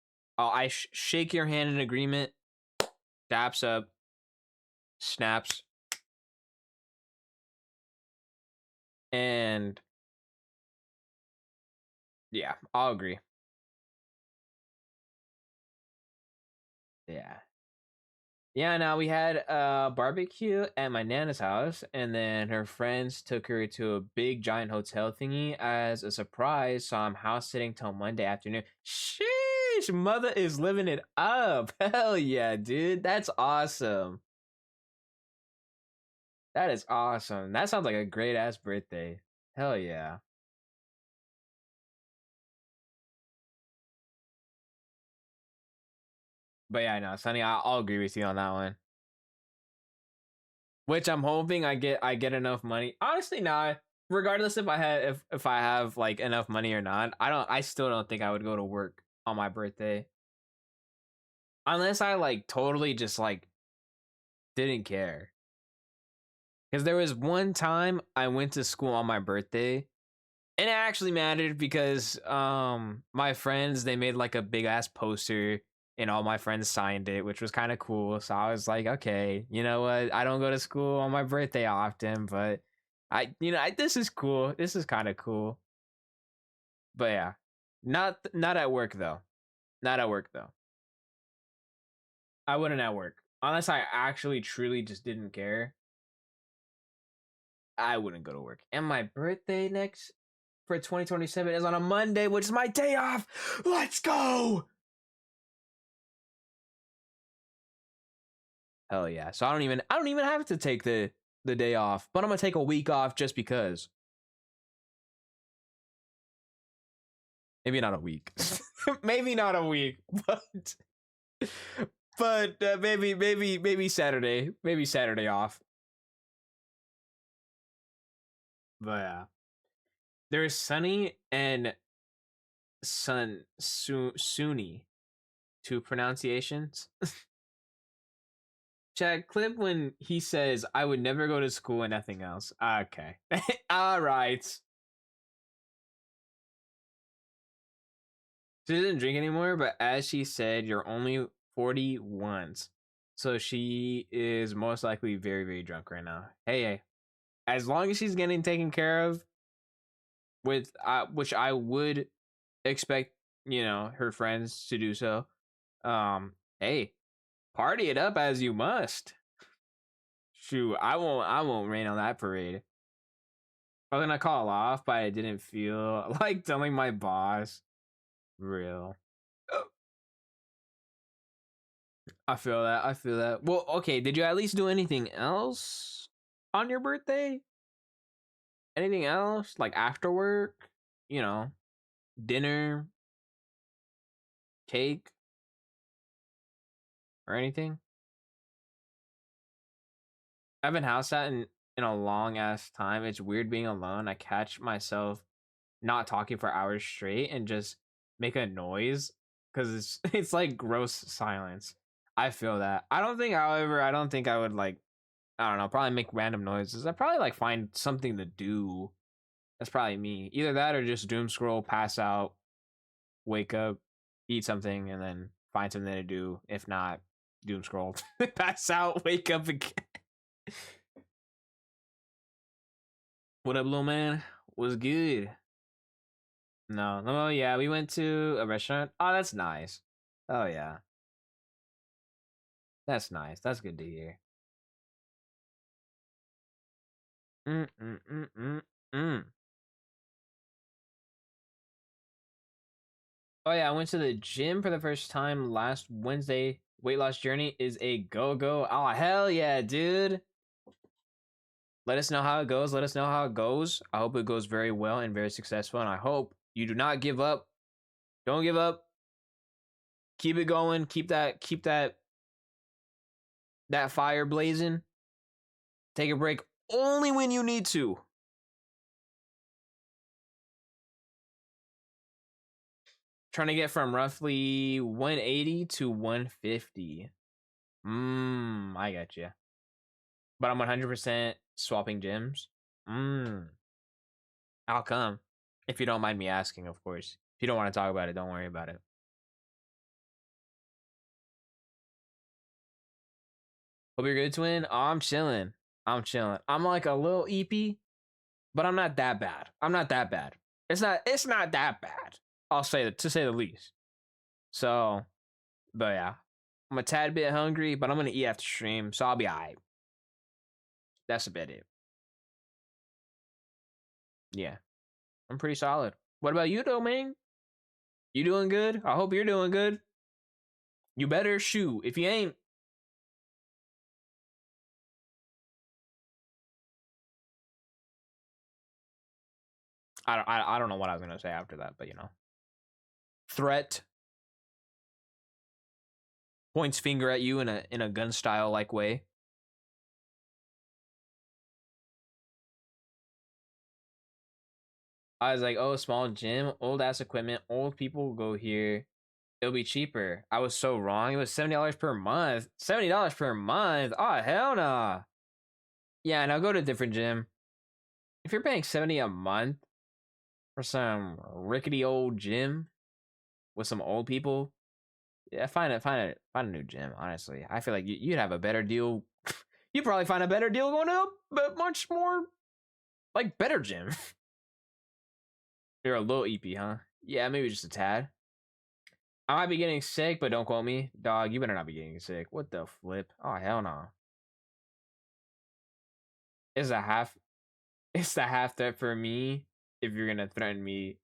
Speaker 1: Shake your hand in agreement. Daps up. Snaps. And yeah, I'll agree. Yeah. Yeah, now we had a barbecue at my Nana's house, and then her friends took her to a big giant hotel thingy as a surprise. So I'm house sitting till Monday afternoon. Sheesh, mother is living it up. Hell yeah, dude. That's awesome. That is awesome. That sounds like a great ass birthday. Hell yeah. But yeah, no, Sonny, I'll agree with you on that one. Which I'm hoping I get enough money. Honestly, nah. Regardless if I have like enough money or not, I still don't think I would go to work on my birthday. Unless I like totally just like didn't care. Because there was one time I went to school on my birthday and it actually mattered because my friends they made like a big ass poster and all my friends signed it, which was kind of cool. So I was like, okay, you know what? I don't go to school on my birthday often, but this is cool. This is kind of cool. But yeah, not at work though. Not at work though. I wouldn't at work unless I actually truly just didn't care. I wouldn't go to work. And my birthday next for 2027 is on a Monday, which is my day off. Let's go. Hell yeah. So I don't even have to take the day off, but I'm gonna take a week off just because. Maybe not a week. Maybe not a week, but maybe Saturday. Maybe Saturday off. But yeah. There's Sunny and Sunny. Two pronunciations. Chad, clip when he says, I would never go to school and nothing else. Okay. All right. She doesn't drink anymore, but as she said, you're only 41. So she is most likely very, very drunk right now. Hey, as long as she's getting taken care of, with which I would expect, her friends to do so. Hey, party it up as you must. Shoot, I won't rain on that parade. I was gonna call off, but I didn't feel like telling my boss. Real. I feel that. I feel that. Well, okay. Did you at least do anything else on your birthday? Anything else like after work? Dinner, cake, or anything? I've been house sat in a long ass time. It's weird being alone. I catch myself not talking for hours straight and just make a noise because it's like gross silence. I feel that. I don't think I would like. I don't know. Probably make random noises. I probably like find something to do. That's probably me. Either that or just doom scroll, pass out, wake up, eat something, and then find something to do. If not, doom scroll, pass out, wake up again. What up, little man? Was good? No. Oh yeah, we went to a restaurant. Oh, that's nice. Oh yeah, that's nice. That's good to hear. Mm mm mm mm mm. Oh yeah, I went to the gym for the first time last Wednesday. Weight loss journey is a go go. Oh hell yeah, dude. Let us know how it goes. Let us know how it goes. I hope it goes very well and very successful. And I hope you do not give up. Don't give up. Keep it going. Keep that fire blazing. Take a break only when you need to. Trying to get from roughly 180 to 150. I got you. But I'm 100% swapping gyms. How come? If you don't mind me asking, of course. If you don't want to talk about it, don't worry about it. Hope you're good, twin. Oh, I'm chilling. I'm chilling. I'm like a little EP, but I'm not that bad. I'm not that bad. It's not that bad. I'll say that, to say the least. So, but yeah. I'm a tad bit hungry, but I'm gonna eat after stream, so I'll be alright. That's about it. Yeah. I'm pretty solid. What about you though, man? You doing good? I hope you're doing good. You better shoot. If you ain't, I don't know what I was gonna say after that, but you know. Threat. Points finger at you in a gun style like way. I was like, oh, small gym, old ass equipment, old people go here. It'll be cheaper. I was so wrong. It was $70 per month. $70 per month. Oh, hell nah. Yeah, now go to a different gym. If you're paying 70 a month for some rickety old gym with some old people, yeah, find a new gym. Honestly, I feel like you'd have a better deal. You'd probably find a better deal going to a much more like better gym. You're a little EP, huh? Yeah, maybe just a tad. I might be getting sick, but don't quote me. Dog, you better not be getting sick. What the flip? Oh, hell no. It's a half it's the half threat for me if you're gonna threaten me.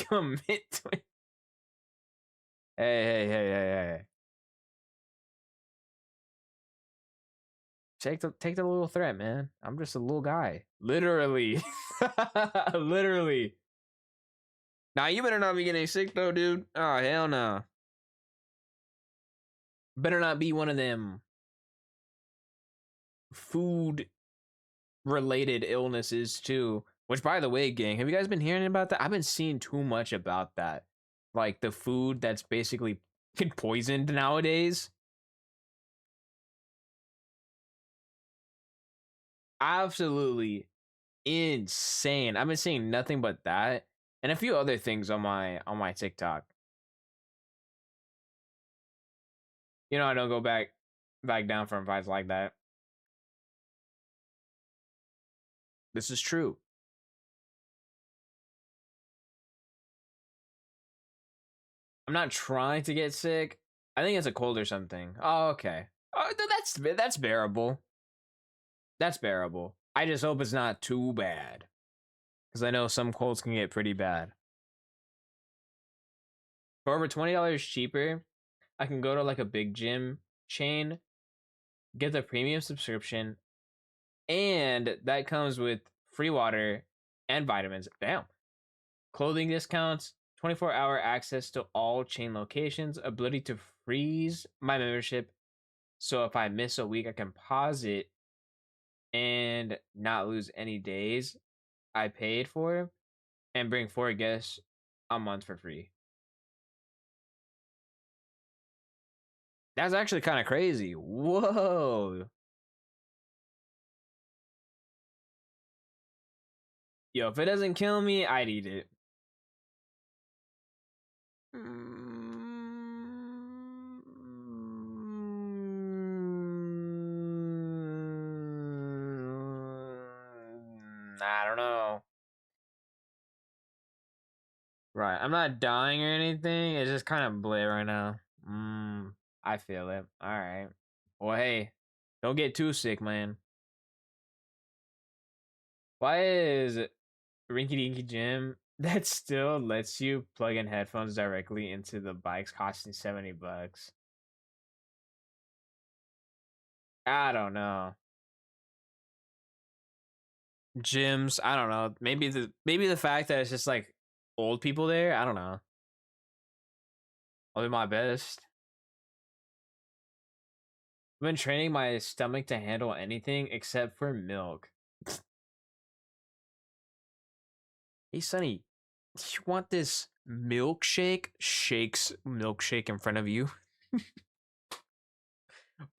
Speaker 1: Commit to it. Hey. Take the little threat, man. I'm just a little guy. Literally. Literally. Nah, you better not be getting sick though, dude. Oh, hell no. Better not be one of them food related illnesses too. Which, by the way, gang, have you guys been hearing about that? I've been seeing too much about that. Like the food that's basically poisoned nowadays. Absolutely insane. I've been seeing nothing but that and a few other things on my TikTok. You know, I don't go back down from fights like that. This is true. I'm not trying to get sick. I think it's a cold or something. Oh, okay. Oh, that's bearable. That's bearable. I just hope it's not too bad. Because I know some colds can get pretty bad. For over $20 cheaper, I can go to like a big gym chain, get the premium subscription, and that comes with free water and vitamins. Damn. Clothing discounts, 24-hour access to all chain locations, ability to freeze my membership. So if I miss a week, I can pause it and not lose any days I paid for, and bring 4 guests a month for free. That's actually kind of crazy. Whoa. Yo, if it doesn't kill me, I'd eat it. I don't know. Right. I'm not dying or anything. It's just kind of bleh right now. I feel it. All right. Well, hey, don't get too sick, man. Why is Rinky Dinky Gym that still lets you plug in headphones directly into the bikes costing $70? I don't know. gyms. I don't know. Maybe the fact that it's just like old people there. I don't know. I'll do my best. I've been training my stomach to handle anything except for milk. Hey, Sonny, you want this milkshake? Shakes milkshake in front of you.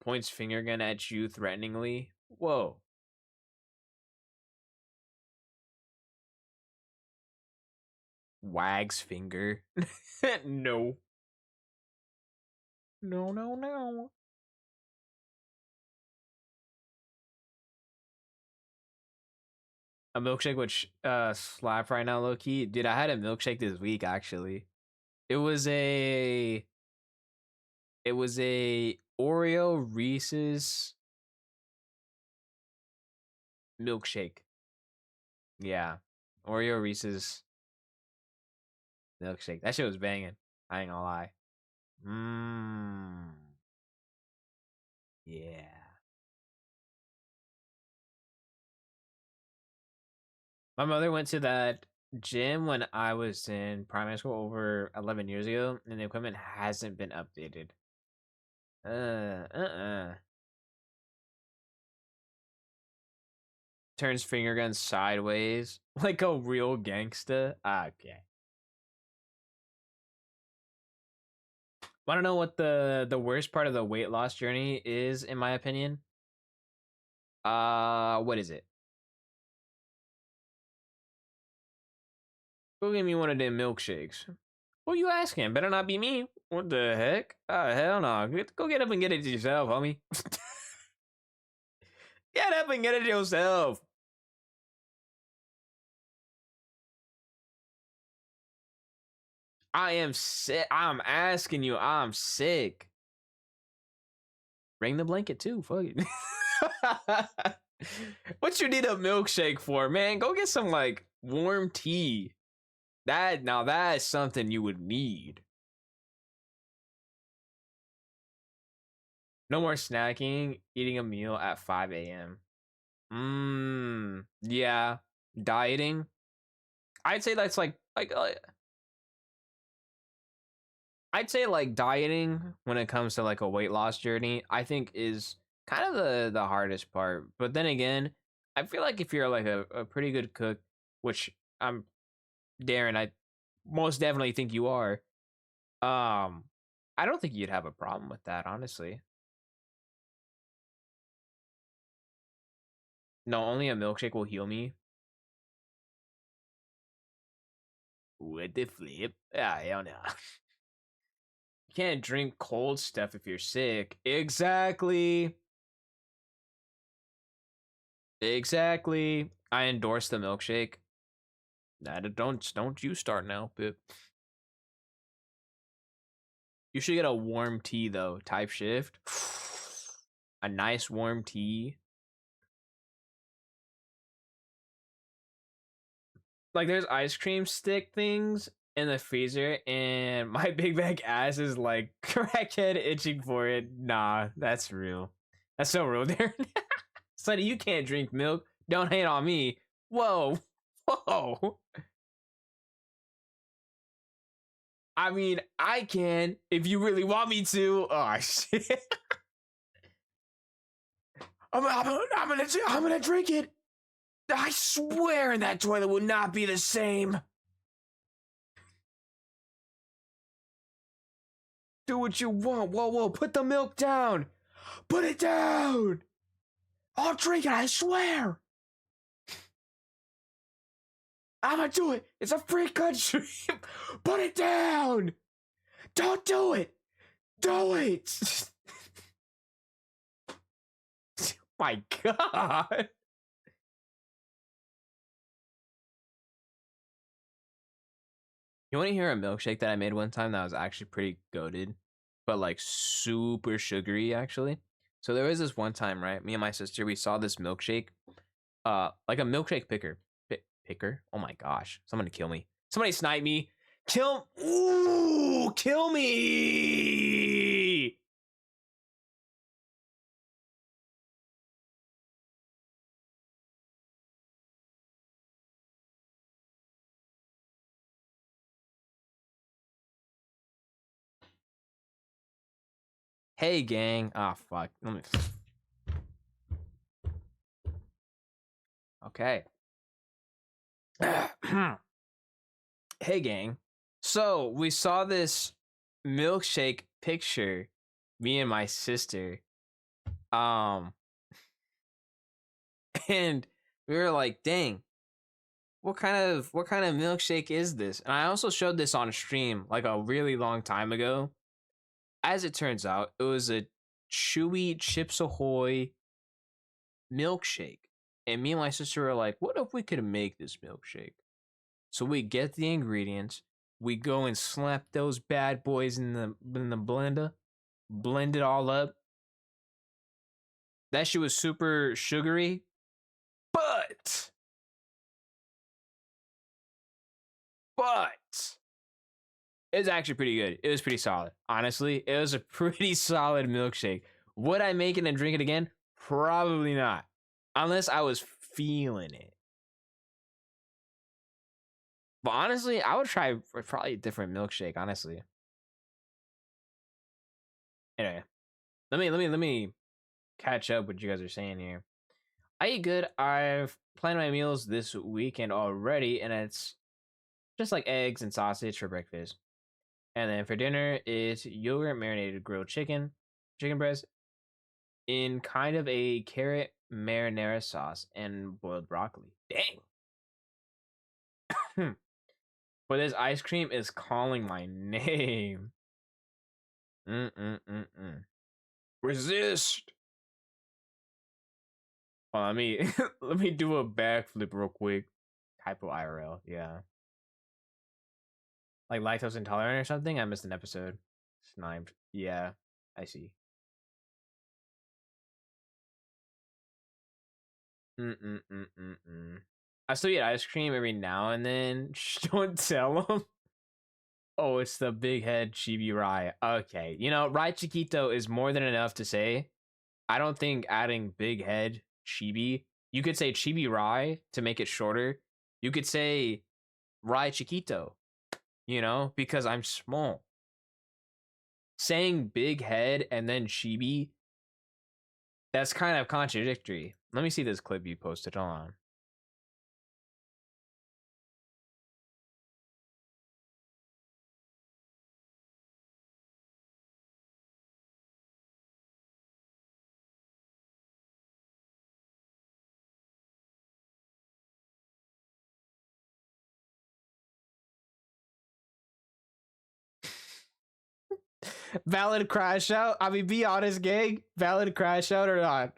Speaker 1: Points finger gun at you threateningly. Whoa. Wags finger. No. No, no, no. A milkshake which slap right now, low key. Dude, I had a milkshake this week actually. It was a Oreo Reese's milkshake. Yeah. Oreo Reese's milkshake. That shit was banging. I ain't gonna lie. Mmm. Yeah. My mother went to that gym when I was in primary school over 11 years ago, and the equipment hasn't been updated. Turns finger gun sideways like a real gangsta. Okay. Want to know what the worst part of the weight loss journey is, in my opinion? What is it? Go get me one of them milkshakes. Who you asking? Better not be me. What the heck? Oh, hell no. Go get up and get it yourself, homie. Get up and get it yourself. I am sick. I'm asking you. I'm sick. Bring the blanket too. Fuck it. What you need a milkshake for, man? Go get some like warm tea. That is something you would need. No more snacking, eating a meal at 5 a.m. Yeah. Dieting. I'd say that's I'd say like dieting when it comes to like a weight loss journey, I think is kind of the hardest part. But then again, I feel like if you're like a pretty good cook, which I'm Darren, I most definitely think you are. I don't think you'd have a problem with that, honestly. No, only a milkshake will heal me. What the flip? Ah, hell no. You can't drink cold stuff if you're sick. Exactly. Exactly. I endorse the milkshake. Don't you start now, Pip. You should get a warm tea though. Type shift. A nice warm tea. Like there's ice cream stick things in the freezer, and my big bag ass is like crackhead itching for it. Nah, that's real. That's so real there. Sonny, you can't drink milk. Don't hate on me. Whoa. Whoa. I mean, I can if you really want me to. Oh shit. I'm gonna drink it. I swear that toilet will not be the same. Do what you want. Whoa, whoa, put the milk down. Put it down. I'll drink it, I swear. I'm gonna do it. It's a free country. Put it down. Don't do it. Do it. My God. You want to hear a milkshake that I made one time that was actually pretty goated, but like super sugary actually? So there was this one time, right? Me and my sister, we saw this milkshake, like a milkshake picker. Picker? Oh my gosh. Someone to kill me. Somebody snipe me. Ooh, kill me. Hey gang. Ah, fuck. Let me. Okay. Hey gang. So we saw this milkshake picture, me and my sister. Um, and we were like, dang, what kind of milkshake is this? And I also showed this on stream like a really long time ago. As it turns out, it was a chewy Chips Ahoy milkshake. And me and my sister were like, what if we could make this milkshake? So we get the ingredients, we go and slap those bad boys in the blender, blend it all up. That shit was super sugary, but it's actually pretty good. It was pretty solid. Honestly, it was a pretty solid milkshake. Would I make it and drink it again? Probably not. Unless I was feeling it. But honestly, I would try probably a different milkshake, honestly. Anyway, let me catch up what you guys are saying here. I eat good. I've planned my meals this weekend already, and it's just like eggs and sausage for breakfast. And then for dinner, it's yogurt marinated grilled chicken breast, in kind of a carrot marinara sauce and boiled broccoli. Dang. But this ice cream is calling my name. Resist. Oh, let me let me do a backflip real quick. Hypo IRL, yeah. Like lactose intolerant or something? I missed an episode. Sniped. Yeah, I see. I still eat ice cream every now and then. Don't tell them. Oh, it's the big head chibi rye. Okay, you know, rye chiquito is more than enough to say. I don't think adding big head chibi. You could say chibi rye to make it shorter. You could say rye chiquito. You know, because I'm small. Saying big head and then chibi, that's kind of contradictory. Let me see this clip you posted. Hold on. Valid crash out. I mean, be honest, gang. Valid crash out or not?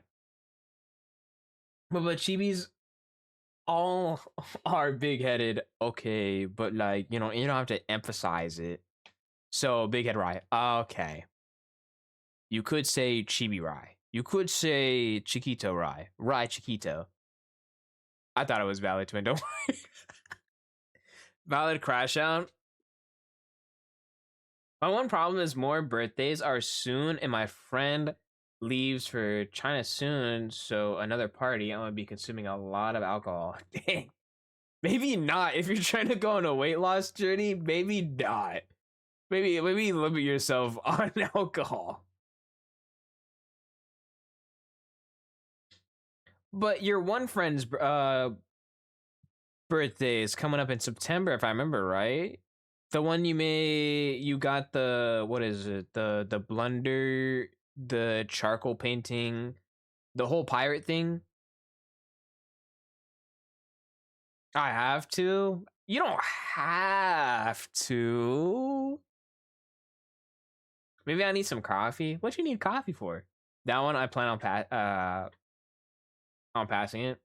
Speaker 1: But chibis all are big headed. Okay, but like you don't have to emphasize it. So big head rye. Okay. You could say chibi rye. You could say chiquito rye. Rye chiquito. I thought it was valid twin. Don't worry. Valid crash out. My one problem is more birthdays are soon, and my friend leaves for China soon, so another party, I'm gonna be consuming a lot of alcohol. Dang. Maybe not. If you're trying to go on a weight loss journey, maybe not. Maybe limit yourself on alcohol. But your one friend's birthday is coming up in September, if I remember right. The one you got the what is it? The blunder, the charcoal painting, the whole pirate thing. I have to. You don't have to. Maybe I need some coffee. What you need coffee for? That one I plan on passing it.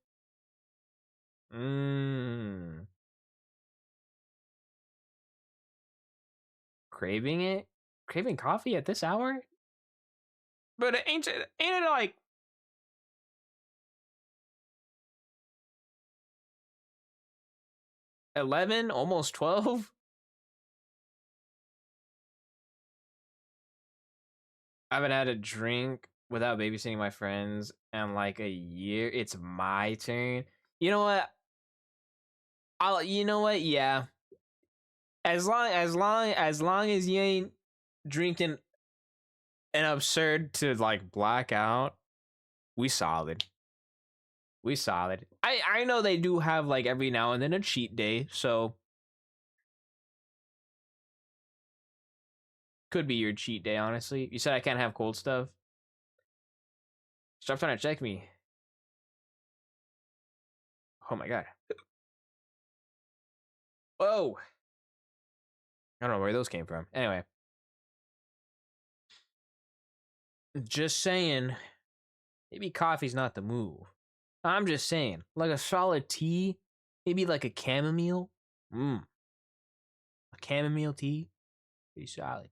Speaker 1: Craving it? Craving coffee at this hour? But ain't it like 11, almost 12? I haven't had a drink without babysitting my friends in like a year. It's my turn. You know what? You know what? Yeah. As long as you ain't drinking and absurd to like black out. We solid. We solid. I know they do have like every now and then a cheat day, so could be your cheat day, honestly. You said I can't have cold stuff. Stop trying to check me. Oh my god. Whoa. I don't know where those came from. Anyway. Just saying, maybe coffee's not the move. I'm just saying, like a solid tea, maybe like a chamomile. A chamomile tea, pretty solid.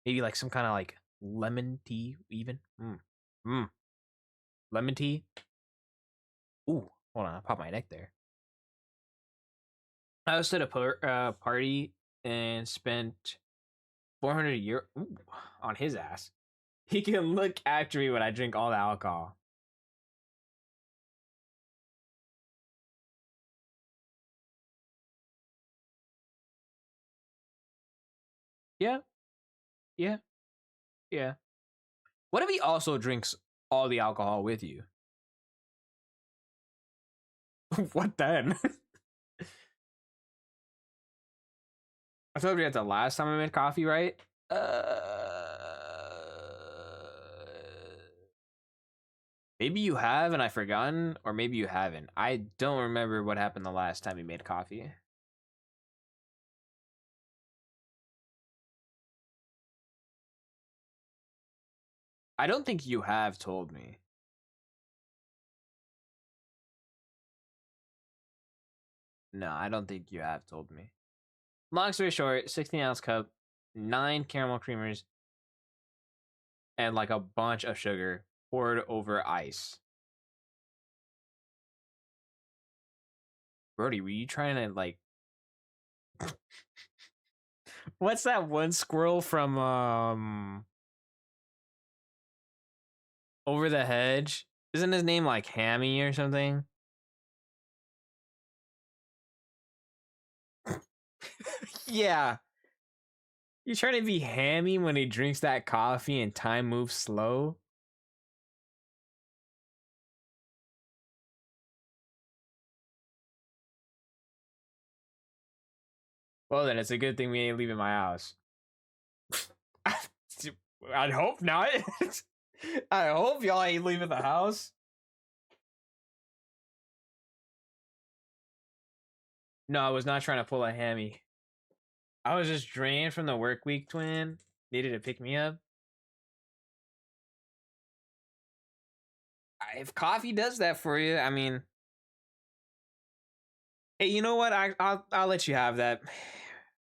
Speaker 1: Maybe like some kind of like lemon tea, even. Lemon tea. Ooh, hold on, I popped my neck there. I was at a party and spent 400 a year on his ass. He can look after me when I drink all the alcohol. Yeah, yeah, yeah. What if he also drinks all the alcohol with you? What then? I told you that the last time I made coffee, right? Maybe you have and I've forgotten, or maybe you haven't. I don't remember what happened the last time you made coffee. I don't think you have told me. No, I don't think you have told me. Long story short, 16-ounce cup, 9 caramel creamers, and like a bunch of sugar poured over ice. Brody, were you trying to like... What's that one squirrel from Over the Hedge? Isn't his name like Hammy or something? Yeah. You trying to be Hammy when he drinks that coffee and time moves slow? Well, then it's a good thing we ain't leaving my house. I'd hope not. I hope y'all ain't leaving the house. No, I was not trying to pull a hammy. I was just drained from the work week, twin. Needed to pick me up. If coffee does that for you, I mean, hey, you know what? I'll let you have that.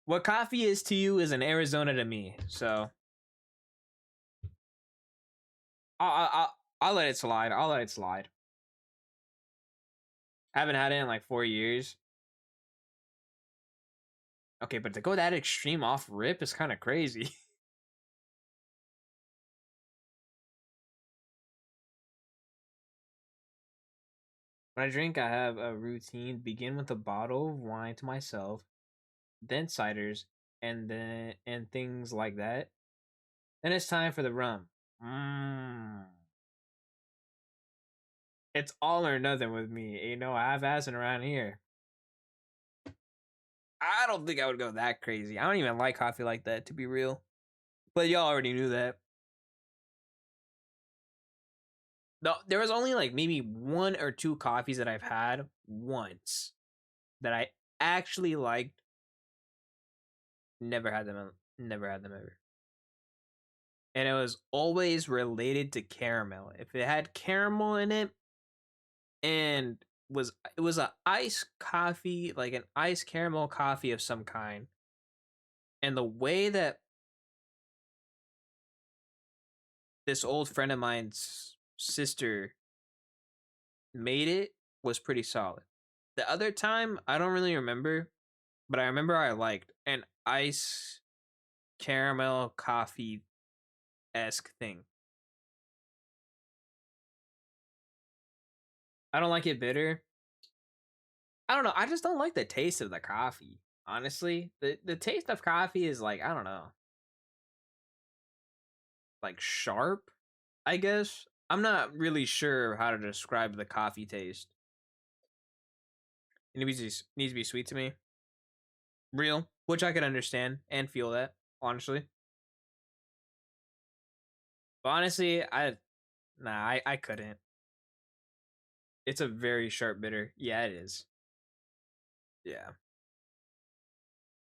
Speaker 1: What coffee is to you is an Arizona to me. So I'll let it slide. I'll let it slide. I haven't had it in like 4 years. Okay, but to go that extreme off rip is kind of crazy. When I drink, I have a routine. Begin with a bottle of wine to myself, then ciders, and things like that. Then it's time for the rum. It's all or nothing with me. Ain't no half-assing around here. I don't think I would go that crazy. I don't even like coffee like that, to be real. But y'all already knew that. No, there was only like maybe 1 or 2 coffees that I've had once that I actually liked. Never had them. Never had them ever. And it was always related to caramel. If it had caramel in it, and it was a iced coffee, like an iced caramel coffee of some kind, and the way that this old friend of mine's sister made it was pretty solid. The other time, I don't really remember, but I remember I liked an ice caramel coffee esque thing. I don't like it bitter. I don't know. I just don't like the taste of the coffee. Honestly, the taste of coffee is like, I don't know. like sharp, I guess. I'm not really sure how to describe the coffee taste. It needs to be sweet to me. Real, which I can understand and feel that, honestly. But honestly, I couldn't. It's a very sharp bitter. Yeah, it is. Yeah.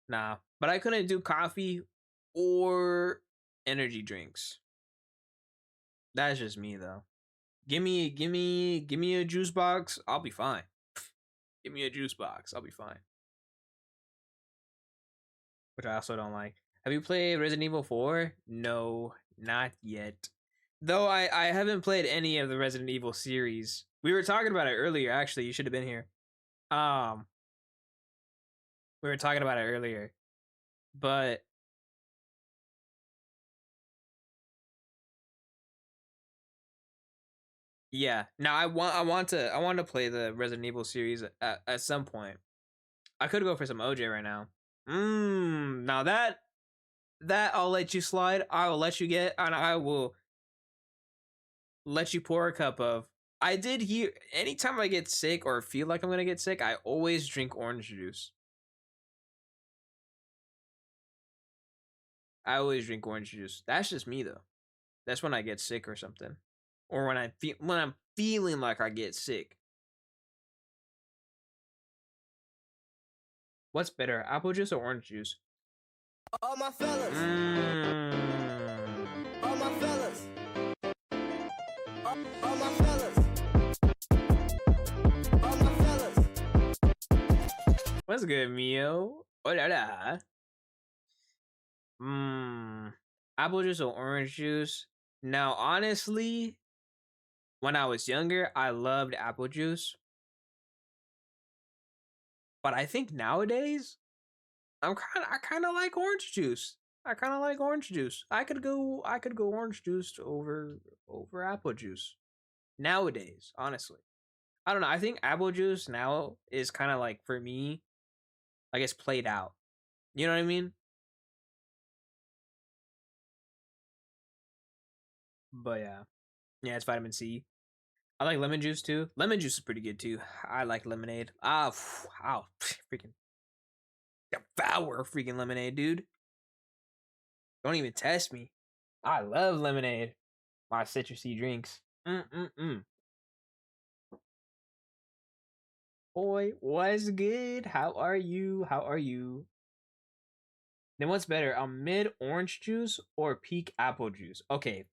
Speaker 1: Nah. But I couldn't do coffee or energy drinks. That's just me though. Give me a juice box, I'll be fine. Give me a juice box, I'll be fine. Which I also don't like. Have you played Resident Evil 4? No, not yet. Though I haven't played any of the Resident Evil series. We were talking about it earlier, actually. You should have been here. Um, we were talking about it earlier. But yeah. Now I want to play the Resident Evil series at some point. I could go for some OJ right now. Now that I'll let you slide. I will let you get, and I will let you pour a cup of. I did hear anytime I get sick or feel like I'm gonna get sick, I always drink orange juice. I always drink orange juice. That's just me though. That's when I get sick or something, or when I'm feeling like I get sick. What's better, apple juice or orange juice?
Speaker 4: All my fellas, all my fellas, all my fellas, all my fellas.
Speaker 1: What's good, Mio? Oh la la. Apple juice or orange juice? Now, honestly, when I was younger, I loved apple juice. But I think nowadays, I kind of like orange juice. I kind of like orange juice. I could go orange juice over apple juice. Nowadays, honestly. I don't know. I think apple juice now is kind of like, for me, I guess, played out. You know what I mean? But yeah. Yeah, it's vitamin C. I like lemon juice too. Lemon juice is pretty good too. I like lemonade. Wow. Freaking devour freaking lemonade, dude. Don't even test me. I love lemonade. My citrusy drinks. Boy, what's good? How are you? How are you? Then what's better, a mid orange juice or peak apple juice? Okay.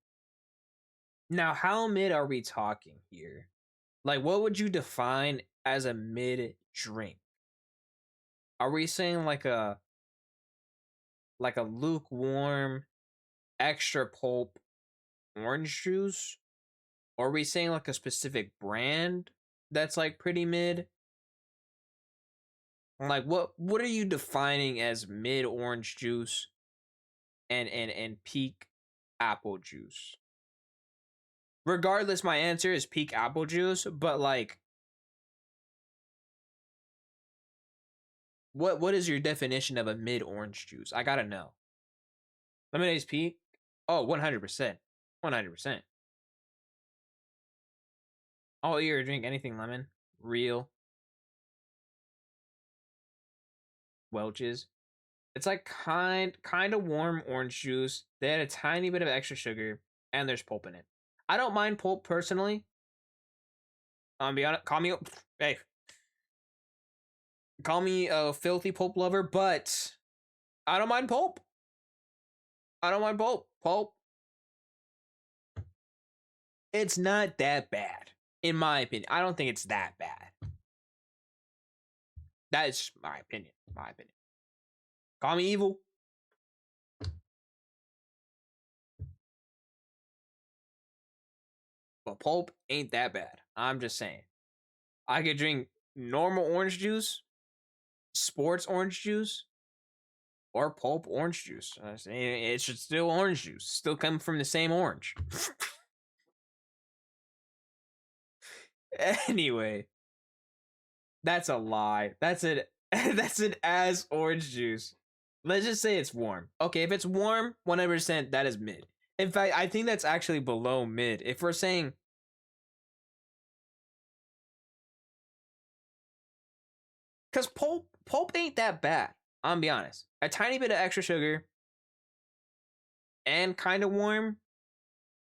Speaker 1: Now, how mid are we talking here? Like, what would you define as a mid drink? Are we saying like a lukewarm, extra pulp orange juice? Or are we saying like a specific brand that's like pretty mid? Like what are you defining as mid orange juice and peak apple juice? Regardless, my answer is peak apple juice, but like what is your definition of a mid orange juice? I gotta know. Lemonade's peak? Oh, 100%. 100%. I'll eat or drink anything lemon. Real. Welch's. It's like kind of warm orange juice. They add a tiny bit of extra sugar, and there's pulp in it. I don't mind pulp personally. Be honest, call me a filthy pulp lover, but I don't mind pulp. I don't mind pulp. Pulp. It's not that bad, in my opinion. I don't think it's that bad. That is my opinion. My opinion. Call me evil. But pulp ain't that bad. I'm just saying. I could drink normal orange juice, sports orange juice, or pulp orange juice. It's just still orange juice. Still come from the same orange. Anyway, that's a lie. That's it. That's an as orange juice. Let's just say it's warm. Okay, if it's warm, 100% that is mid. In fact, I think that's actually below mid. If we're saying, because pulp ain't that bad. I'm gonna be honest. A tiny bit of extra sugar and kind of warm.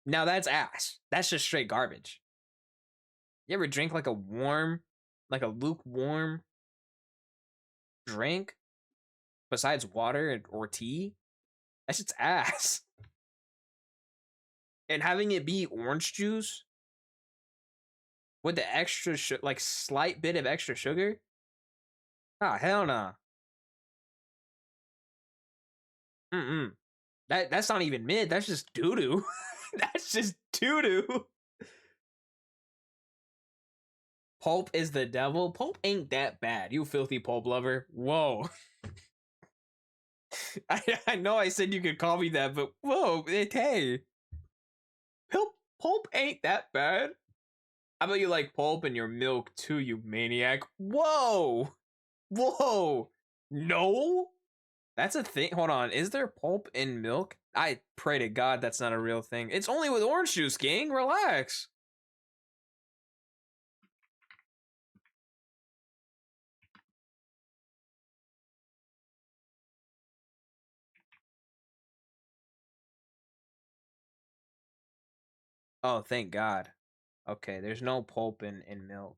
Speaker 1: Now that's ass. That's just straight garbage. You ever drink like a lukewarm drink besides water or tea? That's just ass. And having it be orange juice with the extra like slight bit of extra sugar? Ah, hell nah. That's not even mid. That's just doo doo. That's just doo doo. Pulp is the devil. Pulp ain't that bad. You filthy pulp lover. Whoa. I know I said you could call me that, but whoa, hey. Pulp ain't that bad. How about you like pulp in your milk too, you maniac? Whoa! Whoa! No? That's a thing. Hold on. Is there pulp in milk? I pray to God that's not a real thing. It's only with orange juice, gang. Relax. Oh, thank God. Okay, there's no pulp in milk.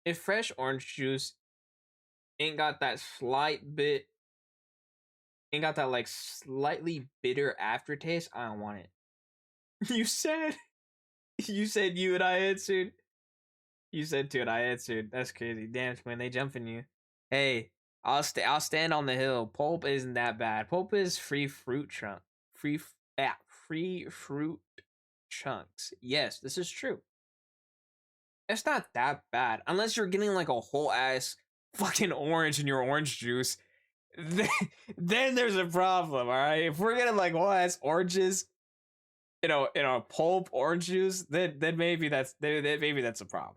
Speaker 1: If fresh orange juice ain't got that ain't got that like slightly bitter aftertaste, I don't want it. You said you and I answered. You said to and I answered. That's crazy. Damn, man, they jumping you. Hey, I'll stand on the hill. Pulp isn't that bad. Pulp is free fruit free fruit chunks. Yes, this is true. It's not that bad unless you're getting like a whole ass fucking orange in your orange juice. Then there's a problem. All right, if we're getting like whole ass oranges, in a pulp orange juice, then maybe that's a problem.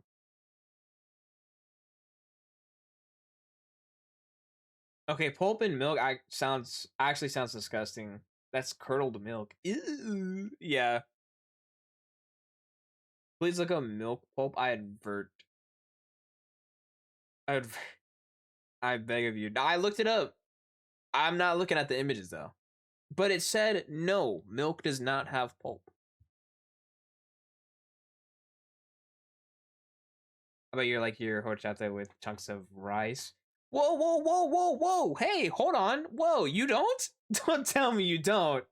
Speaker 1: Okay, pulp and milk actually sounds disgusting. That's curdled milk. Ew. Yeah. Please look up milk pulp. I advert. I beg of you. I looked it up. I'm not looking at the images though. But it said no, milk does not have pulp. How about your horchata with chunks of rice? Whoa, whoa, whoa, whoa, whoa! Hey, hold on! Whoa, you don't? Don't tell me you don't.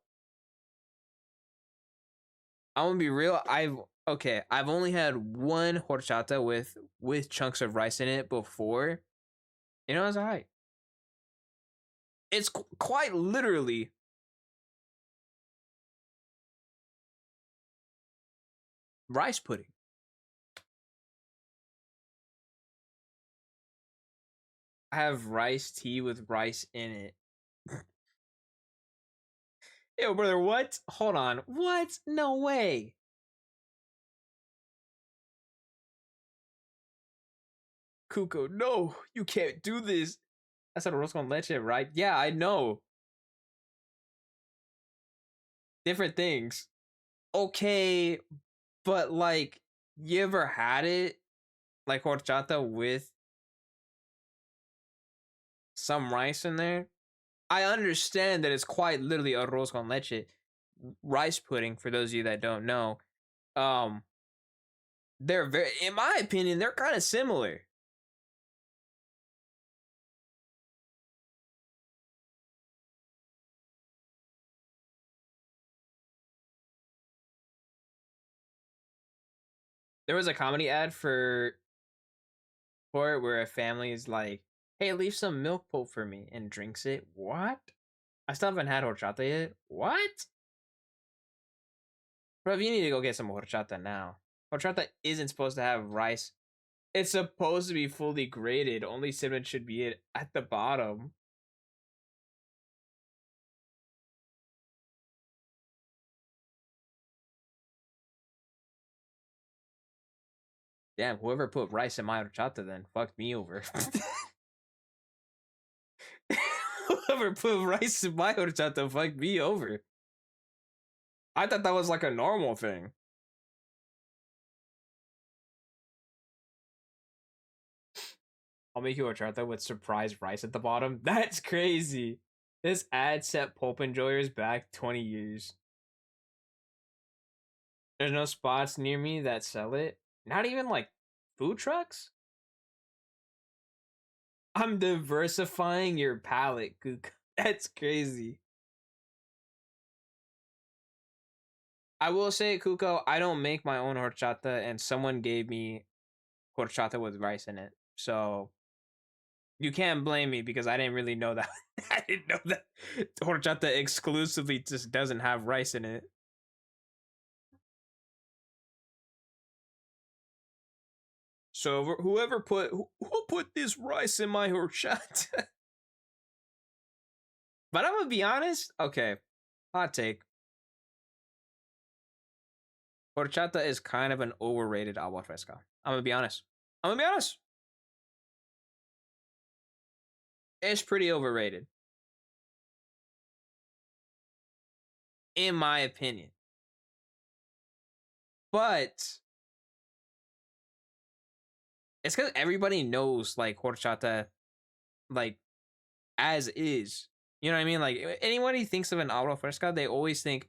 Speaker 1: I'm gonna be real. I've only had one horchata with chunks of rice in it before. You know, it's alright. It's quite literally rice pudding. I have rice tea with rice in it. Yo, brother, what? Hold on. What? No way. Cuco, no, you can't do this. That's what arroz con leche, right? Yeah, I know. Different things. Okay, but like, you ever had it? Like horchata with some rice in there? I understand that it's quite literally arroz con leche, rice pudding, for those of you that don't know. They're very, in my opinion, they're kind of similar. There was a comedy ad for it where a family is like, "Hey, leave some milk pulp for me," and drinks it. What? I still haven't had horchata yet. What? Bro, you need to go get some horchata now. Horchata isn't supposed to have rice. It's supposed to be fully grated. Only cinnamon should be it at the bottom. Damn, whoever put rice in my horchata then fucked me over. Whoever put rice in my horchata fucked me over. I thought that was like a normal thing. I'll make you horchata with surprise rice at the bottom. That's crazy. This ad set pulp enjoyers back 20 years. There's no spots near me that sell it. Not even like food trucks? I'm diversifying your palate, Gook. That's crazy. I will say, Kuko, I don't make my own horchata, and someone gave me horchata with rice in it. So you can't blame me because I didn't really know that. I didn't know that horchata exclusively just doesn't have rice in it. So whoever who put this rice in my horchata? But I'm gonna be honest. Okay, hot take. Horchata is kind of an overrated agua fresca. I'm gonna be honest. I'm gonna be honest. It's pretty overrated, in my opinion. But it's because everybody knows like horchata, like as is. You know what I mean? Like anybody thinks of an agua fresca, they always think,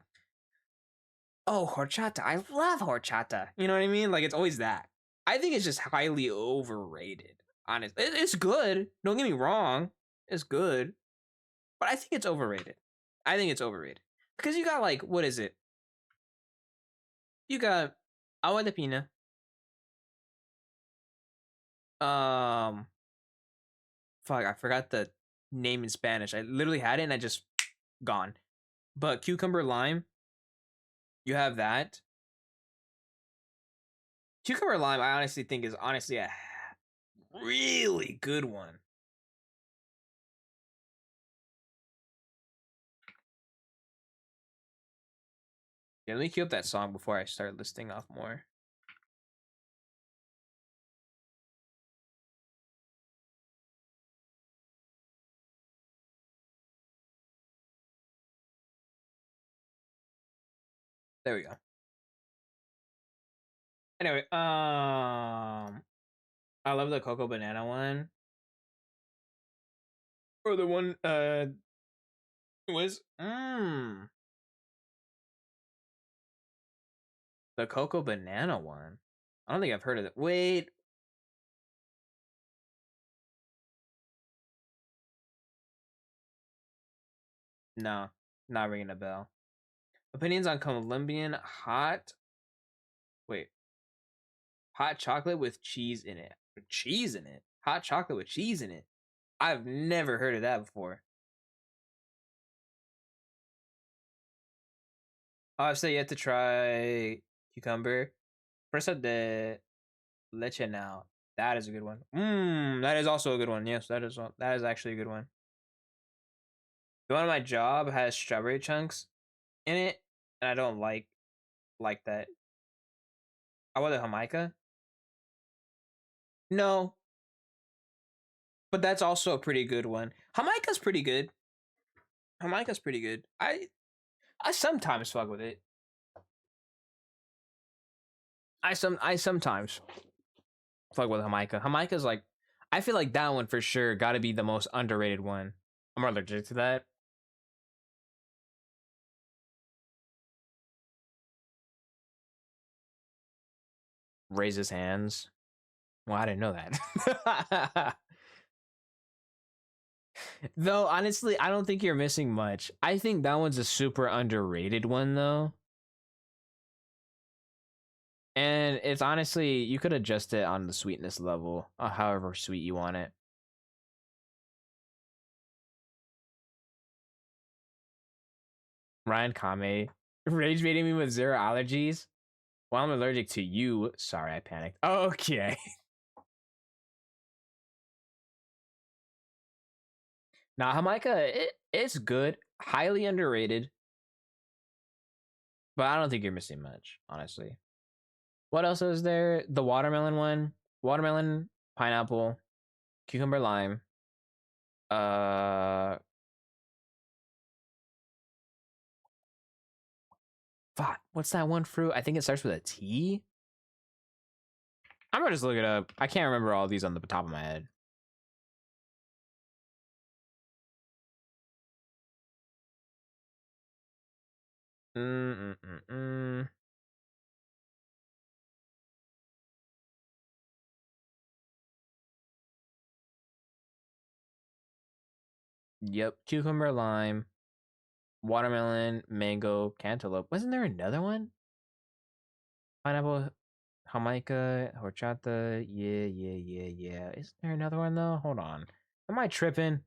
Speaker 1: "Oh, horchata! I love horchata." You know what I mean? Like it's always that. I think it's just highly overrated. Honest, it's good. Don't get me wrong, it's good, but I think it's overrated. I think it's overrated because you got like what is it? You got agua de pina. Um, fuck, I forgot the name in Spanish. I literally had it and I just gone. But cucumber lime, you have that. Cucumber lime, I honestly think is honestly a really good one. Yeah, let me cue up that song before I start listing off more. There we go. Anyway, I love the cocoa banana one. Or the one was the cocoa banana one. I don't think I've heard of it. Wait. No, not ringing a bell. Opinions on Colombian hot. Wait. Hot chocolate with cheese in it. Cheese in it? Hot chocolate with cheese in it. I've never heard of that before. I'll say you have to try cucumber. Fresa de leche now. That is a good one. That is also a good one. Yes, that is actually a good one. The one at my job has strawberry chunks in it, and I don't like that. I want the Jamaica. No, but that's also a pretty good one. Jamaica's pretty good. Jamaica's pretty good. I sometimes fuck with it. I sometimes fuck with Jamaica. Jamaica's like, I feel like that one for sure got to be the most underrated one. I'm allergic to that. Raise his hands. Well, I didn't know that. Though, honestly, I don't think you're missing much. I think that one's a super underrated one, though. And it's honestly, you could adjust it on the sweetness level, however sweet you want it. Ryan Kame, rage baiting me with zero allergies. Well, I'm allergic to you. Sorry, I panicked. Okay. Now, Jamaica, it's good. Highly underrated. But I don't think you're missing much, honestly. What else is there? The watermelon one. Watermelon, pineapple, cucumber lime. What's that one fruit? I think it starts with a T. I'm gonna just look it up. I can't remember all these on the top of my head. Yep, cucumber, lime, watermelon, mango, cantaloupe. Wasn't there another one? Pineapple, jamaica, horchata. Yeah. Isn't there another one though? Hold on. Am I tripping?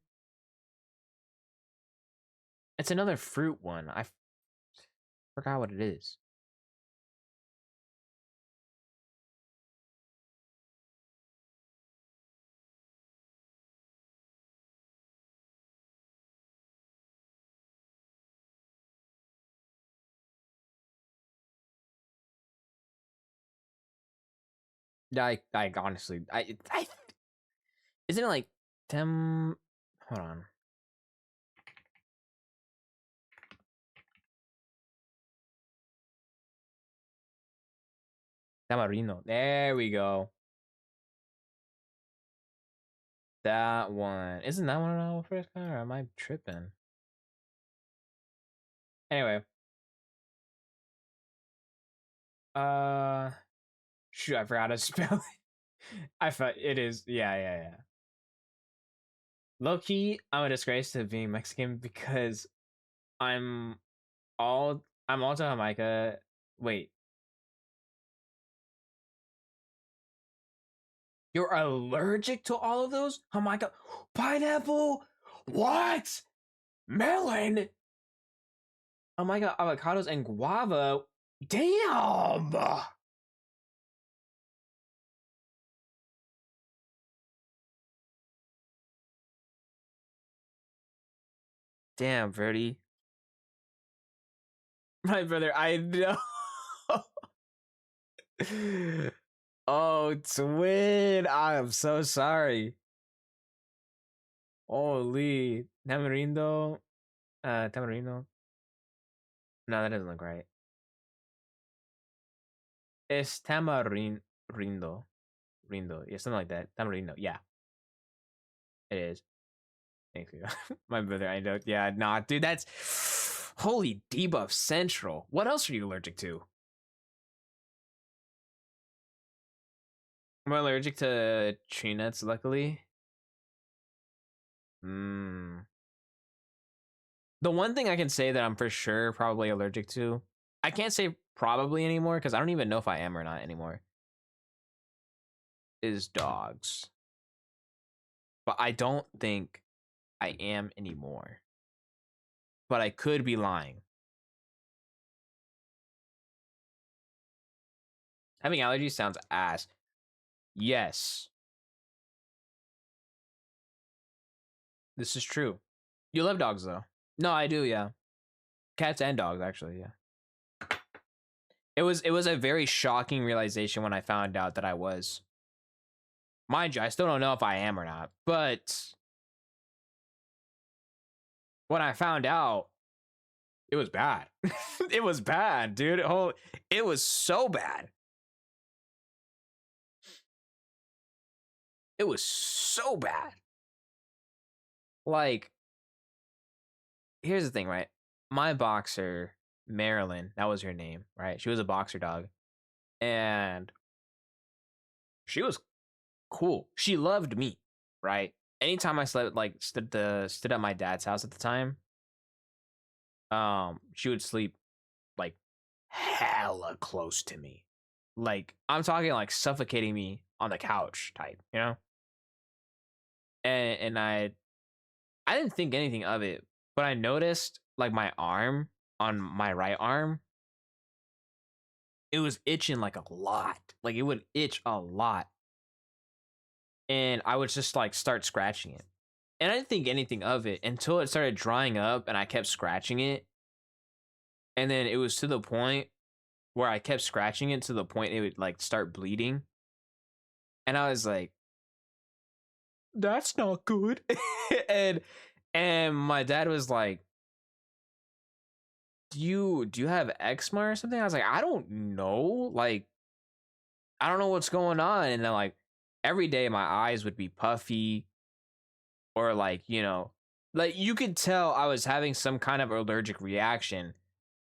Speaker 1: It's another fruit one. I forgot what it is. I honestly, I isn't it like hold on. Tamarino. There we go. That one. Isn't that one an first kind, or am I tripping? Anyway. Shoot, I forgot to spell it. I thought it is. Yeah. Low key, I'm a disgrace to being Mexican because I'm also Jamaica. Wait. You're allergic to all of those? Jamaica, pineapple, what? Melon? Oh my god, avocados and guava. Damn. Damn, Verdi. My brother, I know. Oh, twin. I am so sorry. Holy. Tamarindo. Tamarindo. No, that doesn't look right. It's tamarindo. Rindo. Yeah, something like that. Tamarindo. Yeah. It is. Thank you. My brother, I know. Yeah, nah, dude, that's holy debuff central. What else are you allergic to? I'm allergic to tree nuts, luckily. The one thing I can say that I'm for sure probably allergic to, I can't say probably anymore because I don't even know if I am or not anymore, is dogs. But I don't think I am anymore. But I could be lying. Having allergies sounds ass. Yes. This is true. You love dogs though. No, I do, yeah. Cats and dogs, actually, yeah. It was a very shocking realization when I found out that I was. Mind you, I still don't know if I am or not, but when I found out, it was bad. It was bad, dude. It was so bad. It was so bad. Like, here's the thing, right? My boxer, Marilyn, that was her name, right? She was a boxer dog. And she was cool. She loved me, right? Anytime I slept, like stood at my dad's house at the time, she would sleep like hella close to me. Like I'm talking like suffocating me on the couch type, you know? And I didn't think anything of it, but I noticed like my arm on my right arm, it was itching like a lot. Like it would itch a lot. And I would just like start scratching it. And I didn't think anything of it until it started drying up and I kept scratching it. And then it was to the point where I kept scratching it to the point it would like start bleeding. And I was like, that's not good. and my dad was like, do you have eczema or something? I was like, I don't know. Like, I don't know what's going on. And then like every day my eyes would be puffy or like, like you could tell I was having some kind of allergic reaction,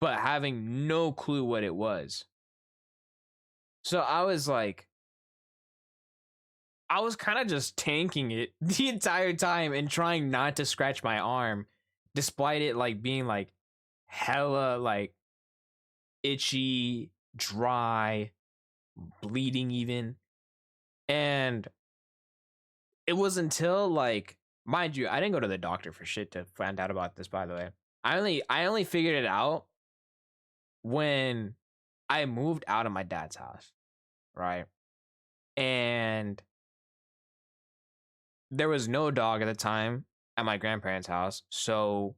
Speaker 1: but having no clue what it was. So I was like, I was kind of just tanking it the entire time and trying not to scratch my arm, despite it like being like hella like itchy, dry, bleeding even. And it was until like, mind you, I didn't go to the doctor for shit to find out about this, by the way. I only figured it out when I moved out of my dad's house, right? And there was no dog at the time at my grandparents' house. So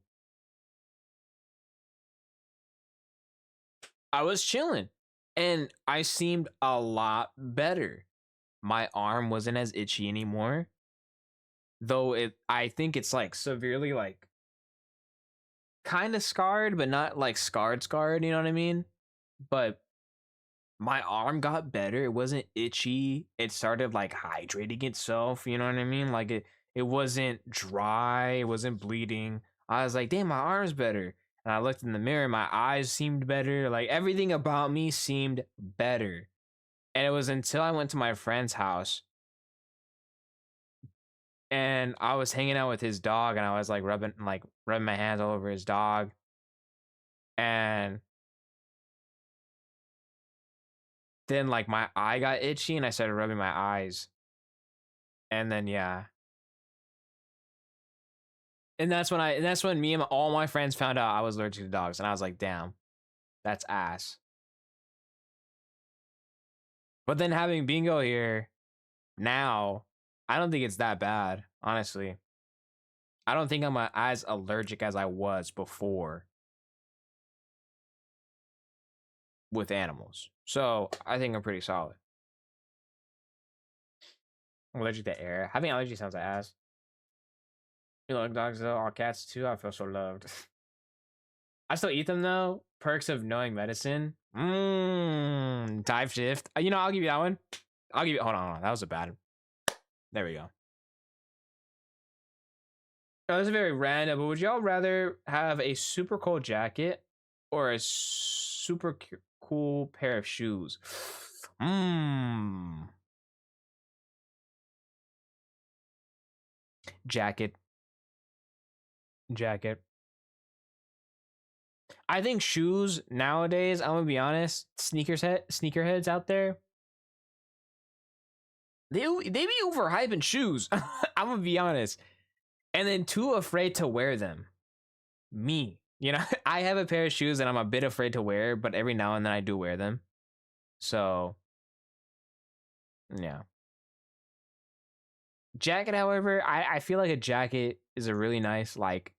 Speaker 1: I was chilling and I seemed a lot better. My arm wasn't as itchy anymore. Though I think it's like severely like kind of scarred, but not like scarred, you know what I mean? But my arm got better. It wasn't itchy. It started like hydrating itself, you know what I mean? Like it wasn't dry, it wasn't bleeding. I was like, damn, my arm's better. And I looked in the mirror, my eyes seemed better. Like everything about me seemed better. And it was until I went to my friend's house and I was hanging out with his dog and I was like rubbing my hands all over his dog. And then like my eye got itchy and I started rubbing my eyes. And then yeah. And that's when me and all my friends found out I was allergic to dogs. And I was like, damn, that's ass. But then having Bingo here now, I don't think it's that bad, honestly. I don't think I'm as allergic as I was before with animals. So I think I'm pretty solid. I'm allergic to air. Having allergy sounds like ass. You like dogs though, all cats too. I feel so loved. I still eat them though. Perks of knowing medicine. Dive shift. I'll give you that one. I'll give you. Hold on. That was a bad. There we go. Oh, this is very random, but would y'all rather have a super cool jacket or a super cool pair of shoes? Jacket. I think shoes nowadays, I'm gonna be honest, sneakerheads out there, they be overhyping shoes. I'm gonna be honest. And then too afraid to wear them. Me. I have a pair of shoes that I'm a bit afraid to wear, but every now and then I do wear them. So yeah. Jacket, however, I feel like a jacket is a really nice, like,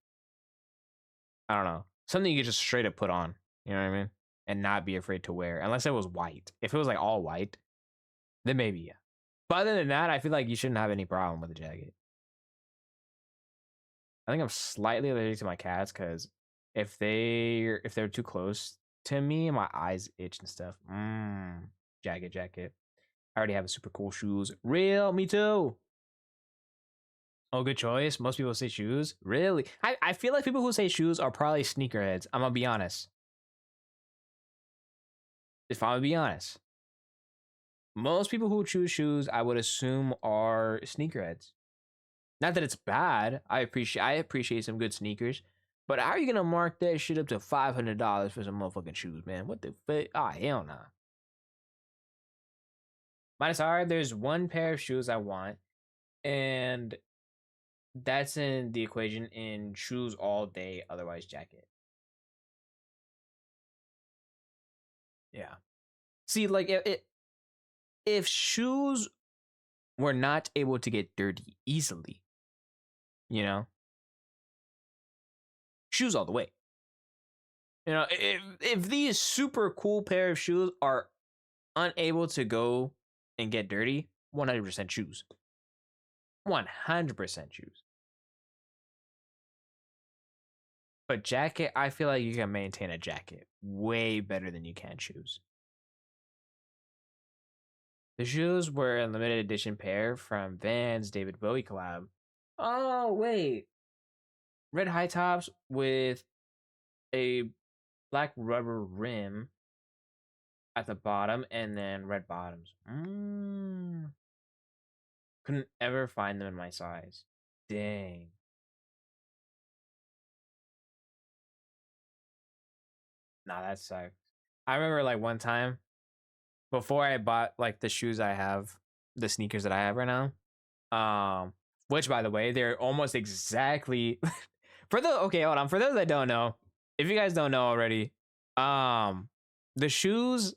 Speaker 1: I don't know, something you could just straight up put on. You know what I mean? And not be afraid to wear, unless it was white. If it was like all white, then maybe yeah. But other than that, I feel like you shouldn't have any problem with a jacket. I think I'm slightly allergic to my cats because if they're too close to me, my eyes itch and stuff. Jacket. I already have a super cool shoes. Real, me too. Oh, good choice. Most people say shoes. Really? I feel like people who say shoes are probably sneakerheads. I'm gonna be honest. If I'm gonna be honest. Most people who choose shoes, I would assume, are sneakerheads. Not that it's bad. I appreciate some good sneakers. But how are you gonna mark that shit up to $500 for some motherfucking shoes, man? What the fuck? Ah, hell nah. Minus R, there's one pair of shoes I want, and that's in the equation in shoes all day, otherwise jacket. Yeah. See, like if shoes were not able to get dirty easily, shoes all the way. If these super cool pair of shoes are unable to go and get dirty, 100% shoes. 100% shoes. But jacket, I feel like you can maintain a jacket way better than you can shoes. The shoes were a limited edition pair from Vans David Bowie collab. Oh, wait. Red high tops with a black rubber rim at the bottom and then red bottoms. Couldn't ever find them in my size. Dang. Nah, that sucks. I remember like one time before I bought like the shoes I have, the sneakers that I have right now. Which by the way, they're almost exactly for the okay, hold on. For those that don't know, if you guys don't know already, the shoes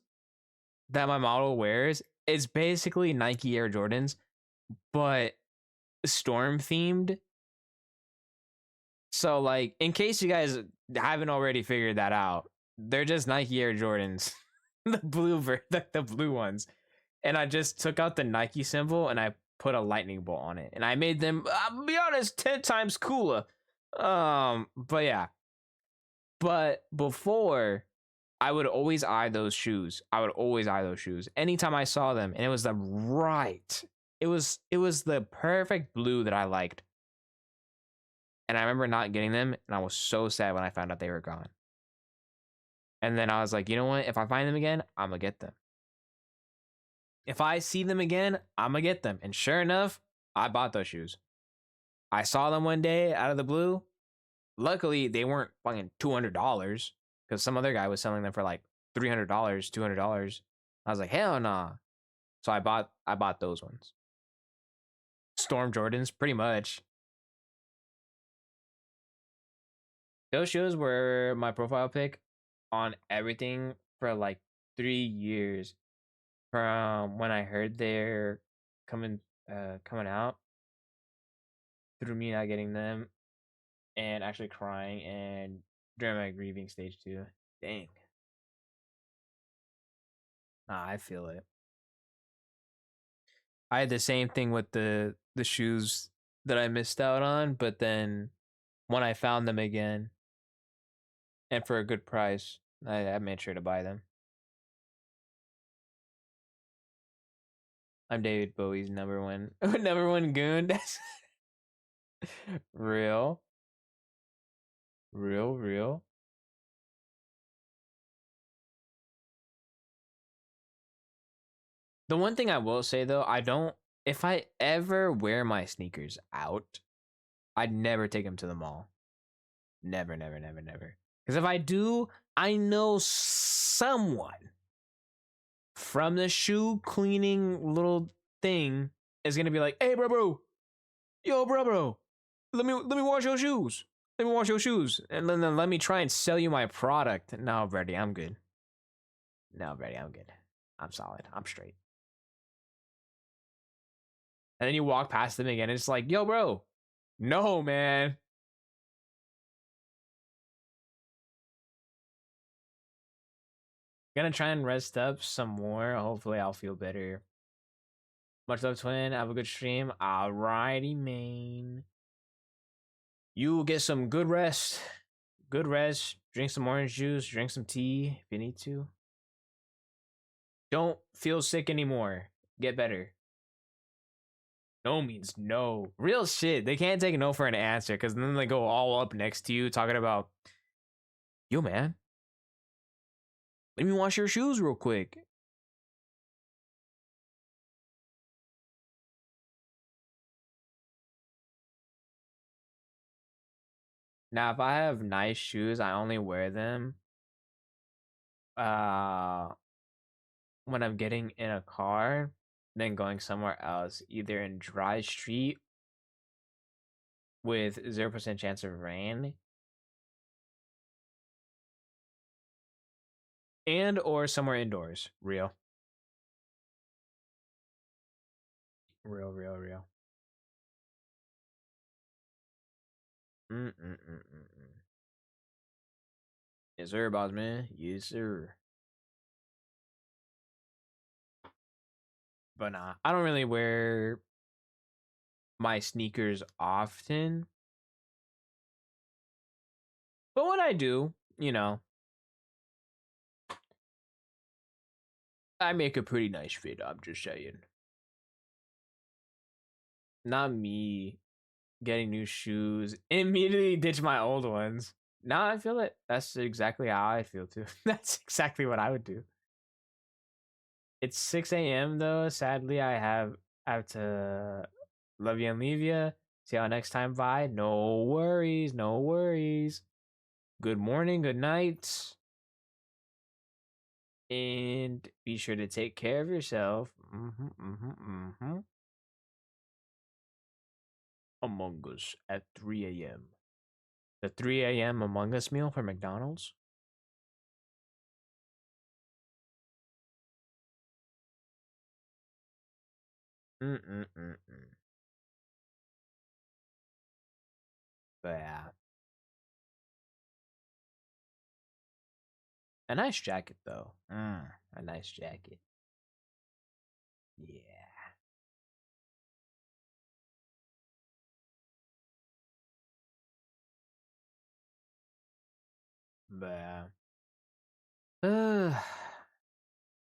Speaker 1: that my model wears is basically Nike Air Jordans, but storm themed. So like in case you guys haven't already figured that out, they're just Nike Air Jordans. the blue ones. And I just took out the Nike symbol and I put a lightning bolt on it. And I made them, I'll be honest, 10 times cooler. But yeah. But before, I would always eye those shoes. Anytime I saw them, and it was it was the perfect blue that I liked. And I remember not getting them, and I was so sad when I found out they were gone. And then I was like, you know what? If I find them again, I'm gonna get them. If I see them again, I'm gonna get them. And sure enough, I bought those shoes. I saw them one day out of the blue. Luckily, they weren't fucking $200 because some other guy was selling them for like $300, $200. I was like, hell nah. So I bought those ones. Storm Jordans, pretty much. Those shoes were my profile pic on everything for like 3 years. From when I heard they're coming out, through me not getting them, and actually crying, and during my grieving stage too. Dang. Nah, I feel it. I had the same thing with the shoes that I missed out on, but then when I found them again, and for a good price, I made sure to buy them. I'm David Bowie's number one goon. That's real. Real. The one thing I will say though, if I ever wear my sneakers out, I'd never take them to the mall. Never. Because if I do, I know someone from the shoe cleaning little thing is gonna be like, "Hey, bro, yo, bro, let me wash your shoes. And then let me try and sell you my product." No, Brady, I'm good. I'm solid. I'm straight. And then you walk past them again, and it's like, "Yo, bro, no, man." Gonna try and rest up some more. Hopefully, I'll feel better. Much love, twin. Have a good stream. Alrighty, man. You get some good rest. Drink some orange juice. Drink some tea if you need to. Don't feel sick anymore. Get better. No means no. Real shit. They can't take no for an answer because then they go all up next to you talking about, "Yo, man, let me wash your shoes real quick." Now, if I have nice shoes, I only wear them when I'm getting in a car, then going somewhere else, either in dry street with 0% chance of rain, and or somewhere indoors. Real. Yes, sir, boss man. Yes, sir. But nah, I don't really wear my sneakers often. But when I do, you know, I make a pretty nice fit. I'm just saying. Not me getting new shoes, immediately ditch my old ones. Now I feel it. That's exactly how I feel too. That's exactly what I would do. It's 6 a.m. though. Sadly, I have to love you and leave you. See y'all next time. Bye. No worries. No worries. Good morning. Good night. And be sure to take care of yourself. Among Us at 3 a.m. The 3 a.m. Among Us meal for McDonald's. Mm-mm-mm-mm. But yeah. A nice jacket, though. A nice jacket. Yeah. But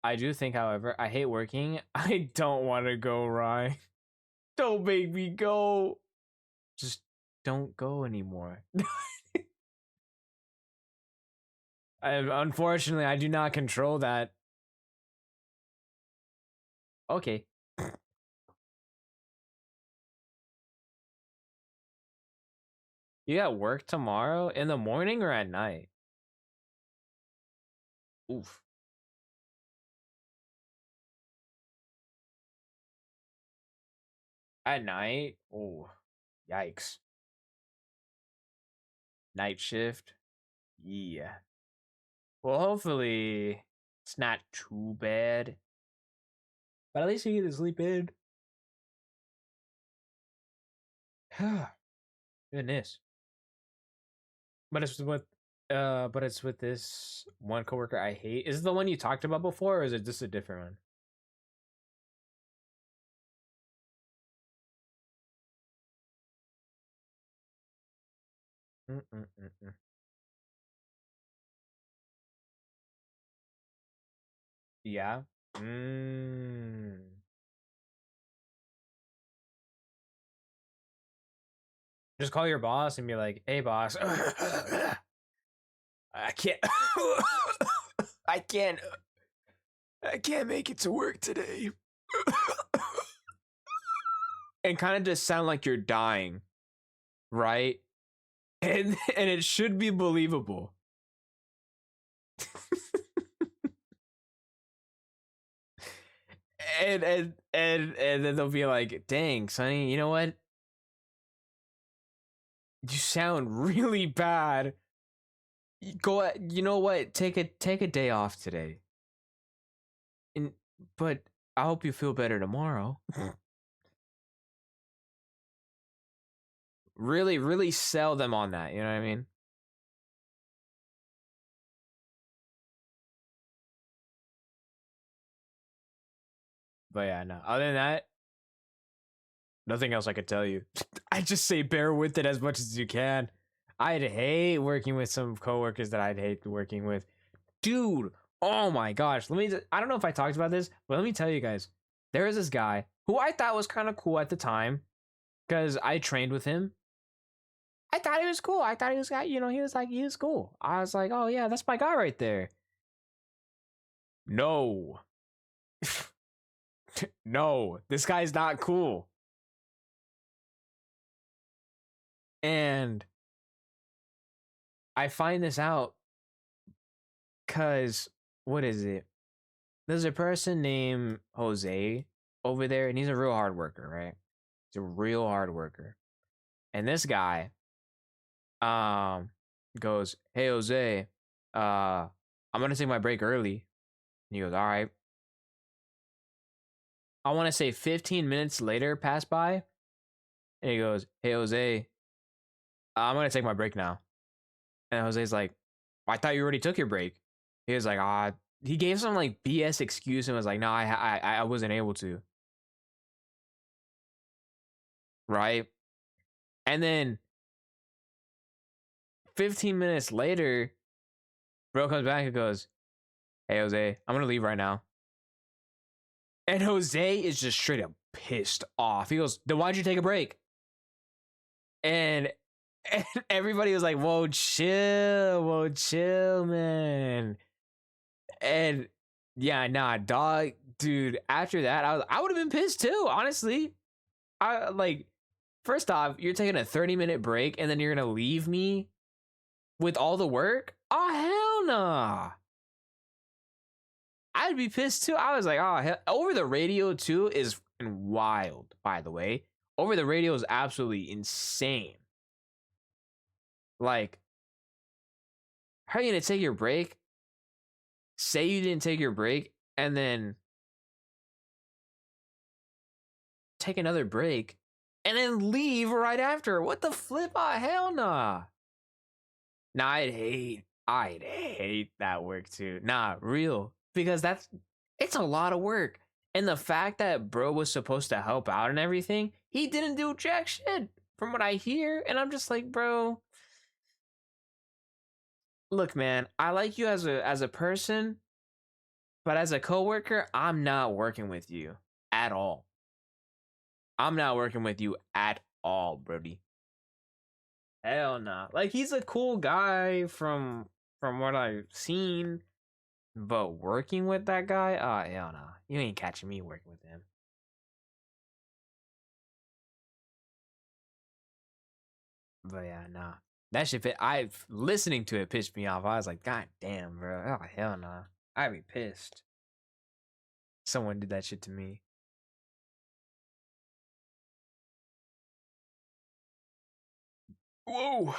Speaker 1: I do think, however, I hate working. I don't want to go, Ryan. Don't make me go. Just don't go anymore. Unfortunately, I do not control that. Okay. You got work tomorrow in the morning or at night? Oof. At night? Oh, yikes. Night shift? Yeah. Well, hopefully it's not too bad. But at least you get to sleep in. Goodness. But it's with this one coworker I hate. Is it the one you talked about before, or is it just a different one? Mm-mm-mm-mm. Yeah. Just call your boss and be like, "Hey, boss, I can't, I can't, I can't make it to work today," and kind of just sound like you're dying, right? And it should be believable. And then they'll be like, "Dang, Sonny, you know what? You sound really bad. Go, you know what? Take a day off today. And but I hope you feel better tomorrow." Really, really sell them on that. You know what I mean? But yeah, no. Other than that, nothing else I could tell you. I just say bear with it as much as you can. I'd hate working with some coworkers that I'd hate working with. Dude, oh my gosh. I don't know if I talked about this, but let me tell you guys. There is this guy who I thought was kind of cool at the time because I trained with him. I thought he was cool. I thought he was he was cool. I was like, "Oh yeah, that's my guy right there." No. No, this guy's not cool. And I find this out because what is it? There's a person named Jose over there, and he's a real hard worker, right? He's a real hard worker. And this guy goes, "Hey Jose, I'm gonna take my break early." And he goes, "All right." I want to say 15 minutes later pass by, and he goes, "Hey Jose, I'm gonna take my break now." And Jose's like, "I thought you already took your break." He was like, he gave some like BS excuse and was like, "No, I wasn't able to." Right? And then 15 minutes later, bro comes back and goes, "Hey Jose, I'm gonna leave right now." And Jose is just straight up pissed off. He goes, "Then why'd you take a break?" And, and everybody was like, whoa, chill, man. And yeah, nah, dog, dude. After that, I would have been pissed too, honestly. I like, first off, you're taking a 30-minute break and then you're gonna leave me with all the work? Oh hell nah. I'd be pissed too. I was like, oh hell. Over the radio too is wild, by the way. Over the radio is absolutely insane. Like, how are you gonna take your break? Say you didn't take your break and then take another break and then leave right after. What the flip? Oh hell nah. Nah, I'd hate that work too. Nah, real. Because it's a lot of work. And the fact that bro was supposed to help out and everything, he didn't do jack shit from what I hear. And I'm just like, bro, look, man, I like you as a person, but as a coworker, I'm not working with you at all. I'm not working with you at all, Brody. Hell nah. Like, he's a cool guy from what I've seen, but working with that guy, oh hell nah. You ain't catching me working with him. But yeah, nah. That shit listening to it pissed me off. I was like, God damn, bro. Oh hell nah. I'd be pissed. Someone did that shit to me. Whoa.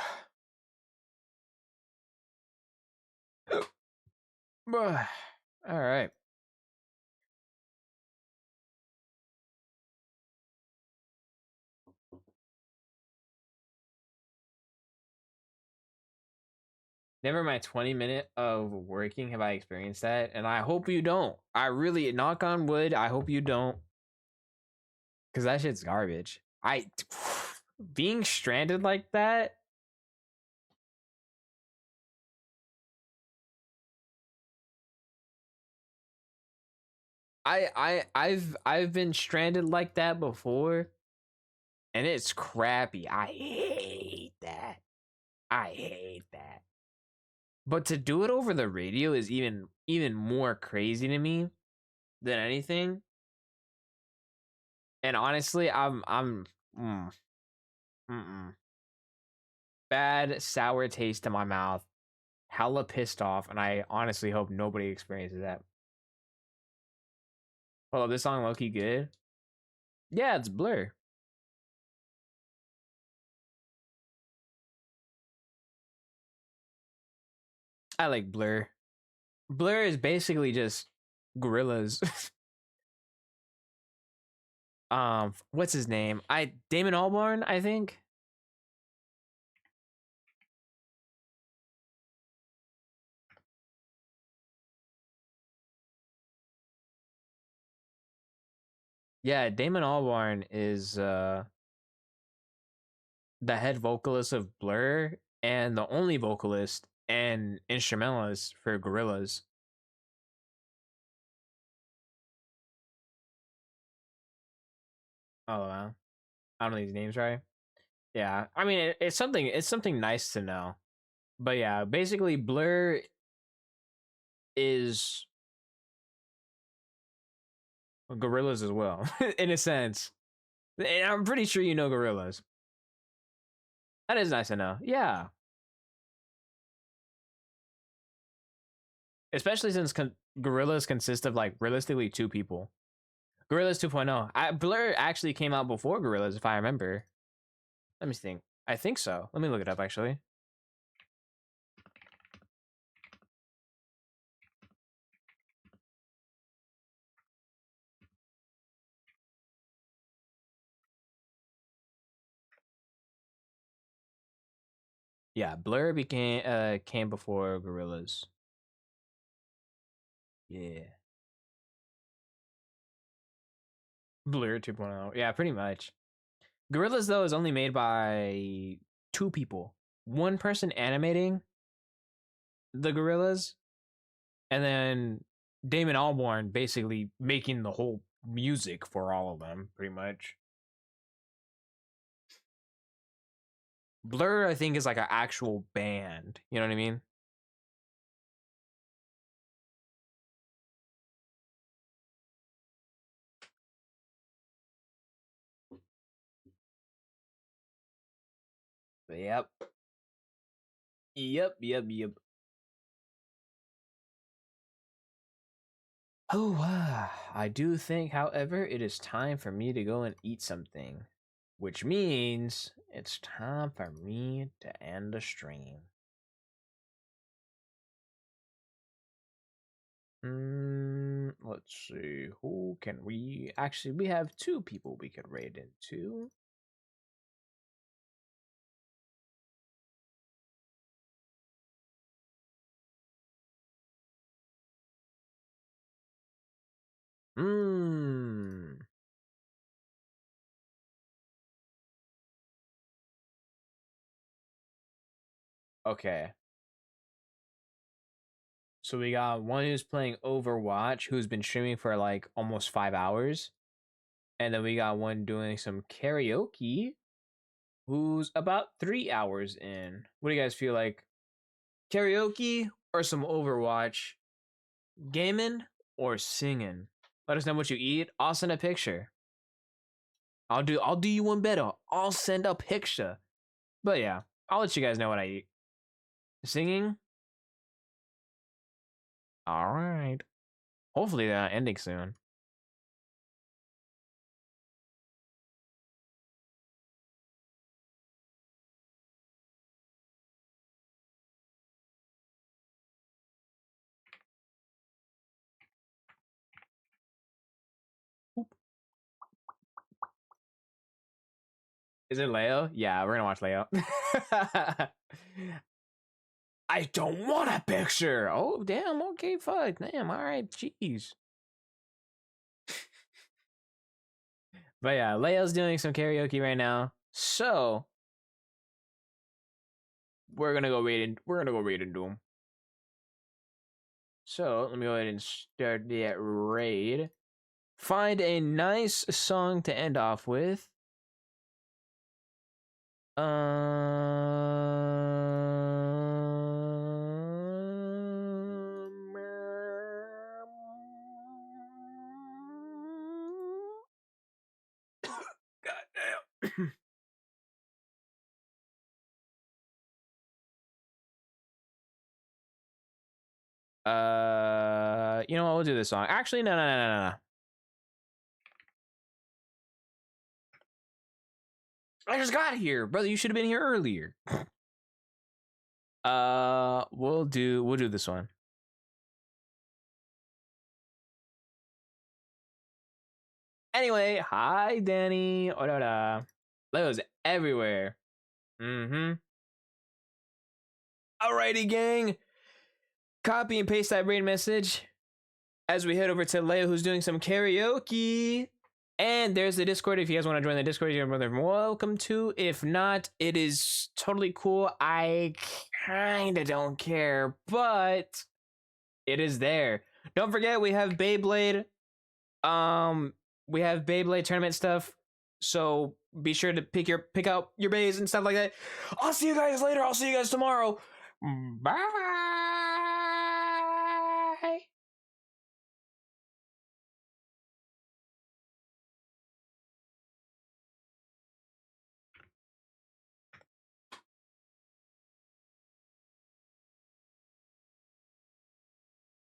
Speaker 1: All right. Never my 20-minute of working have I experienced that, and I hope you don't. I really, knock on wood, I hope you don't, because that shit's garbage. Being stranded like that. I've been stranded like that before, and it's crappy. I hate that. I hate that. But to do it over the radio is even more crazy to me than anything. And honestly, bad sour taste in my mouth, hella pissed off, and I honestly hope nobody experiences that. Hold up, this song low-key good? Yeah, it's Blur. I like Blur. Blur is basically just gorillas. What's his name? Damon Albarn, I think. Yeah, Damon Albarn is the head vocalist of Blur and the only vocalist and instrumentalist for Gorillaz. Oh wow. I don't know these names right. Yeah, I mean it's something nice to know. But yeah, basically Blur is Gorillaz as well, in a sense. And I'm pretty sure you know Gorillaz. That is nice to know. Yeah. Especially since Gorillaz consist of like realistically two people. Gorillaz 2.0. Blur actually came out before Gorillaz, if I remember. Let me think. I think so. Let me look it up actually. Yeah, Blur came before Gorillaz. Yeah. Blur 2.0. Yeah, pretty much. Gorillaz though is only made by two people. one person animating the gorillas, and then Damon Albarn basically making the whole music for all of them, pretty much. Blur, I think, is like an actual band. You know what I mean? Yep. Yep. Oh, I do think, however, it is time for me to go and eat something, which means it's time for me to end the stream. Let's see. Who can we... Actually, we have 2 people we could raid into. Okay. So we got one who's playing Overwatch, who's been streaming for like almost 5 hours. And then we got one doing some karaoke, who's about 3 hours in. What do you guys feel like? Karaoke or some Overwatch? Gaming or singing? Let us know what you eat. I'll send a picture. I'll do you one better. I'll send a picture. But yeah, I'll let you guys know what I eat. Singing? Alright. Hopefully they're not ending soon. Is it Leo? Yeah, we're gonna watch Leo. I don't want a picture. Oh, damn. Okay, fuck. Damn. All right. Jeez. But yeah, Leo's doing some karaoke right now. So we're gonna go raid into him. So let me go ahead and start that raid. Find a nice song to end off with. Goddamn. You know what? We'll do this song. Actually, no. I just got here, brother. You should have been here earlier. We'll do this one. Anyway, hi Danny. Orada. Leo's everywhere. Alrighty, gang. Copy and paste that raid message as we head over to Leo, who's doing some karaoke. And there's the Discord. If you guys want to join the Discord, you're more than welcome to. If not, it is totally cool. I kind of don't care, but it is there. Don't forget, we have Beyblade. We have Beyblade tournament stuff. So be sure to pick out your bays and stuff like that. I'll see you guys later. I'll see you guys tomorrow. Bye.